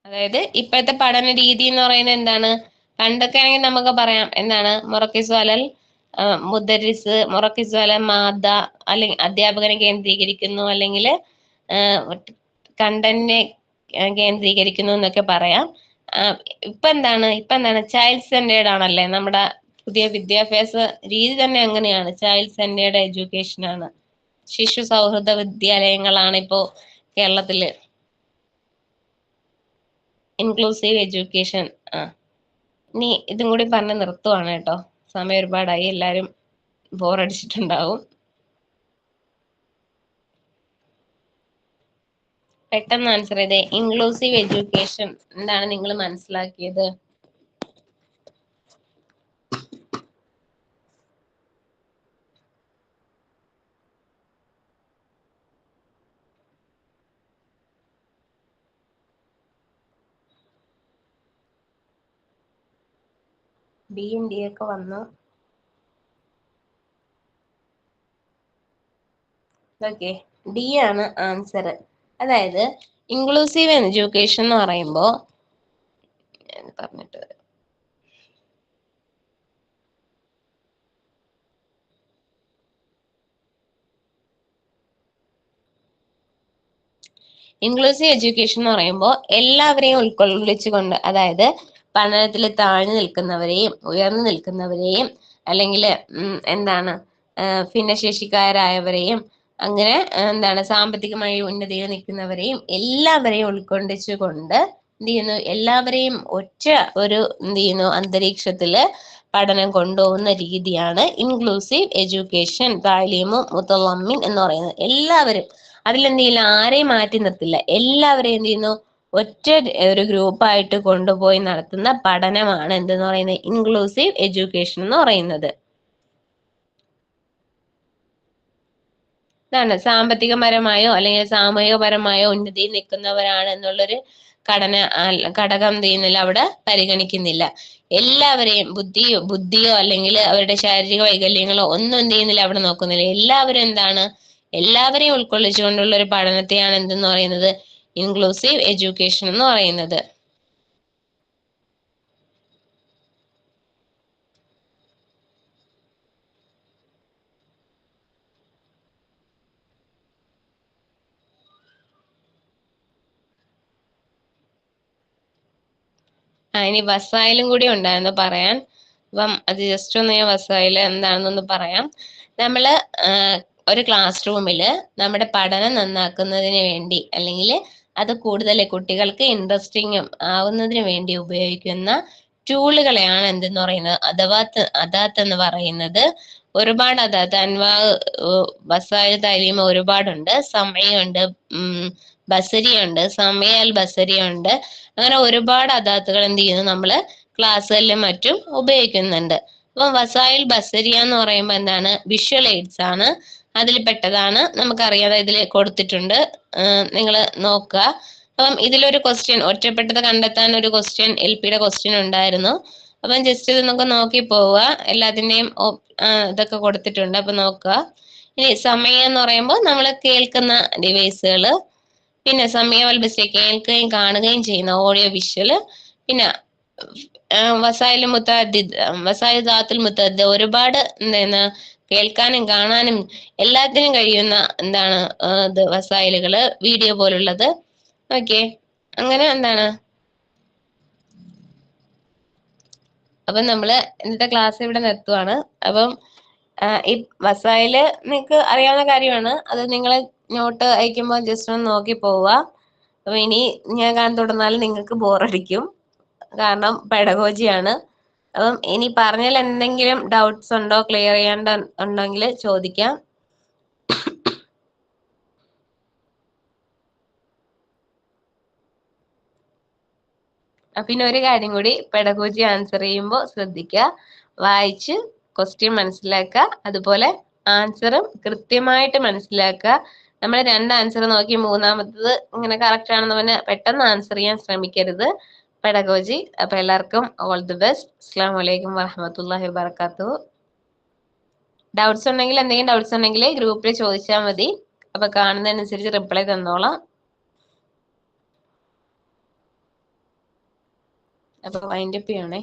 അതായത് ഇപ്പോഴത്തെ പഠന രീതി എന്ന് പറയുന്നത് എന്താണ്? പണ്ടൊക്കെ ആണെങ്കിൽ നമുക്ക് പറയാം എന്താണ്? മുറക്കിസോലൽ മുദരിസ്, മുറക്കിസോല മാദ, അല്ലെങ്കിൽ അധ്യാപകനെ കേന്ദ്രീകരിക്കുന്നു, അല്ലെങ്കിൽ കണ്ടന്റിനെ കേന്ദ്രീകരിക്കുന്നു എന്നൊക്കെ പറയാം. ഇപ്പൊ എന്താണ് ചൈൽഡ് സെന്റേർഡ് ആണല്ലേ നമ്മുടെ പുതിയ വിദ്യാഭ്യാസ രീതി തന്നെ. അങ്ങനെയാണ്, ചൈൽഡ് സെന്റേർഡ് എഡ്യൂക്കേഷൻ ആണ്. ശിശു സൗഹൃദ വിദ്യാലയങ്ങളാണ് ഇപ്പോ കേരളത്തില്. Inclusive education. ഇനി ഇതും കൂടി പറഞ്ഞ് നിർത്തുവാണ് കേട്ടോ, സമയം ഒരുപാടായി, എല്ലാരും ബോറടിച്ചിട്ടുണ്ടാവും. പെട്ടെന്ന് ആൻസർ ചെയ്തേ. ഇൻക്ലൂസീവ് എഡ്യൂക്കേഷൻ എന്താണ് നിങ്ങൾ മനസ്സിലാക്കിയത്? ബിയും ഡി ഒക്കെ വന്നു. ഓക്കെ, ഡി ആണ് ആൻസർ. അതായത് ഇൻക്ലൂസീവ് എഡ്യൂക്കേഷൻ എന്ന് പറയുമ്പോ പറഞ്ഞിട്ട് ഇൻക്ലൂസീവ് എഡ്യൂക്കേഷൻ എന്ന് പറയുമ്പോൾ എല്ലാവരെയും ഉൾക്കൊള്ളിച്ചുകൊണ്ട്, അതായത് പഠനത്തിൽ താഴ്ന്നു നിൽക്കുന്നവരെയും ഉയർന്നു നിൽക്കുന്നവരെയും അല്ലെങ്കിൽ എന്താണ് ഭിന്നശേഷിക്കാരായവരെയും അങ്ങനെ എന്താണ് സാമ്പത്തികമായി ഉന്നതിയിൽ നിൽക്കുന്നവരെയും എല്ലാവരെയും ഉൾക്കൊള്ളിച്ചുകൊണ്ട് എന്ത് ചെയ്യുന്നു? എല്ലാവരെയും ഒറ്റ ഒരു എന്ത് ചെയ്യുന്നു? അന്തരീക്ഷത്തില് പഠനം കൊണ്ടുപോകുന്ന രീതിയാണ് ഇൻക്ലൂസീവ് എഡ്യൂക്കേഷൻ. താലീമും മുത്തളമ്മിൻ എന്ന് പറയുന്നത്. എല്ലാവരും അതിലെന്ത് ചെയ്യില്ല, ആരെയും മാറ്റി നിർത്തില്ല, എല്ലാവരെയും എന്ത് ചെയ്യുന്നു? ഒറ്റ ഒരു ഗ്രൂപ്പായിട്ട് കൊണ്ടുപോയി നടത്തുന്ന പഠനമാണ് എന്തെന്ന് പറയുന്നത്? ഇൻക്ലൂസീവ് എഡ്യൂക്കേഷൻ എന്ന് പറയുന്നത്. ഇതാണ് സാമ്പത്തികപരമായോ അല്ലെങ്കിൽ സാമൂഹികപരമായോ ഉന്നതിയിൽ നിൽക്കുന്നവരാണ് എന്നുള്ളൊരു ഘടകം എന്ത് ചെയ്യുന്നില്ല, അവിടെ പരിഗണിക്കുന്നില്ല. എല്ലാവരെയും ബുദ്ധിയോ അല്ലെങ്കിൽ അവരുടെ ശാരീരിക വൈകല്യങ്ങളോ ഒന്നും എന്ത് ചെയ്യുന്നില്ല, അവിടെ നോക്കുന്നില്ല. എല്ലാവരും എന്താണ്? എല്ലാവരെയും ഉൾക്കൊള്ളിച്ചുകൊണ്ടുള്ള ഒരു പഠനത്തെയാണ് എന്തെന്ന് പറയുന്നത്? ഇൻക്ലൂസീവ് എഡ്യൂക്കേഷൻ എന്ന് പറയുന്നത്. ഇനി വസായിലും കൂടി ഉണ്ടായിരുന്നു പറയാൻ. അപ്പം അത് ജസ്റ്റ് ഒന്ന് ഞാൻ വസായില് എന്താണെന്നൊന്ന് പറയാം. നമ്മള് ഒരു ക്ലാസ് റൂമില് നമ്മുടെ പഠനം നന്നാക്കുന്നതിന് വേണ്ടി അല്ലെങ്കിൽ അത് കൂടുതൽ കുട്ടികൾക്ക് ഇൻട്രസ്റ്റിംഗും ആവുന്നതിന് വേണ്ടി ഉപയോഗിക്കുന്ന ടൂളുകളെയാണ് എന്തെന്ന് പറയുന്നത് അദാത്ത് എന്ന് പറയുന്നത്. ഒരുപാട് അദാത്ത് അൻവാ വസായ താലീമ ഒരുപാടുണ്ട്. സമയുണ്ട്, ബസരിയുണ്ട്, സമയൽ ബസരിയുണ്ട്. അങ്ങനെ ഒരുപാട് അദാത്തുകൾ എന്ത് ചെയ്യുന്നു നമ്മള് ക്ലാസ്സുകളിലും മറ്റും ഉപയോഗിക്കുന്നുണ്ട്. അപ്പം വസായിൽ ബസരിയ എന്ന് പറയുമ്പോൾ എന്താണ്? വിഷ്വൽ എയ്ഡ്സ് ആണ്. അതിൽ പെട്ടതാണ്. നമുക്കറിയാതെ ഇതിൽ കൊടുത്തിട്ടുണ്ട്, നിങ്ങൾ നോക്കുക. അപ്പം ഇതിലൊരു ക്വസ്റ്റ്യൻ, ഒറ്റപ്പെട്ടത് കണ്ടെത്താൻ ഒരു ക്വസ്റ്റ്യൻ LP-യുടെ ക്വസ്റ്റ്യൻ ഉണ്ടായിരുന്നു. അപ്പം ജസ്റ്റ് ഇത് നമുക്ക് നോക്കി പോവുക. എല്ലാത്തിൻ്റെയും ഇതൊക്കെ കൊടുത്തിട്ടുണ്ട്, അപ്പൊ നോക്കുക. ഇനി സമയം എന്ന് പറയുമ്പോൾ നമ്മൾ കേൾക്കുന്ന ഡിവൈസുകൾ, പിന്നെ സമയം കേൾക്കുകയും കാണുകയും ചെയ്യുന്ന ഓഡിയോ വിഷ്വൽ, പിന്നെ വസായിദാത്തുൽ മുത്തഅദ്ദിദ് ഒരുപാട് എന്താണ് കേൾക്കാനും കാണാനും എല്ലാത്തിനും കഴിയുന്ന എന്താണ് ഇത് വസായിലുകള്, വീഡിയോ പോലുള്ളത്. ഓക്കെ, അങ്ങനെ എന്താണ് അപ്പം നമ്മള് ഇന്നത്തെ ക്ലാസ് ഇവിടെ നിർത്തുവാണ്. അപ്പം ഈ വസായില് നിങ്ങൾക്ക് അറിയാവുന്ന കാര്യമാണ്. അത് നിങ്ങൾ നോട്ട് അയക്കുമ്പോൾ ജസ്റ്റ് ഒന്ന് നോക്കി പോവുക. അപ്പൊ ഇനി ഞാൻ തുടർന്നാലും നിങ്ങൾക്ക് ബോറടിക്കും, കാരണം പെഡഗോജിയാണ്. അപ്പം ഇനി പറഞ്ഞാൽ എന്തെങ്കിലും ഡൗട്ട്സ് ഉണ്ടോ, ക്ലിയർ ചെയ്യേണ്ട ഉണ്ടെങ്കിൽ ചോദിക്കാം. പിന്നെ ഒരു കാര്യം കൂടി, പെഡഗോജി ആൻസർ ചെയ്യുമ്പോൾ ശ്രദ്ധിക്കുക, വായിച്ച് ക്വസ്റ്റ്യൻ മനസ്സിലാക്കുക, അതുപോലെ ആൻസറും കൃത്യമായിട്ട് മനസ്സിലാക്കുക. നമ്മൾ 2 ആൻസർ നോക്കി മൂന്നാമത്തത് ഇങ്ങനെ കറക്റ്റ് ആണെന്ന് പറഞ്ഞാൽ പെട്ടെന്ന് ആൻസർ ചെയ്യാൻ ശ്രമിക്കരുത്. പെഡഗോജി. അപ്പൊ എല്ലാവർക്കും ഓൾ ദി ബെസ്റ്റ്. അസ്സലാമു അലൈക്കും വറഹ്മത്തുള്ളാഹി വബറകാതുഹു. എന്തെങ്കിലും ഡൗട്ട്സ് ഉണ്ടെങ്കിൽ ഗ്രൂപ്പിൽ ചോദിച്ചാൽ മതി. അപ്പൊ കാണുന്നതനുസരിച്ച് റിപ്ലൈ തന്നോളാം. അപ്പൊ വൈൻഡപ്പ് ചെയ്യണേ.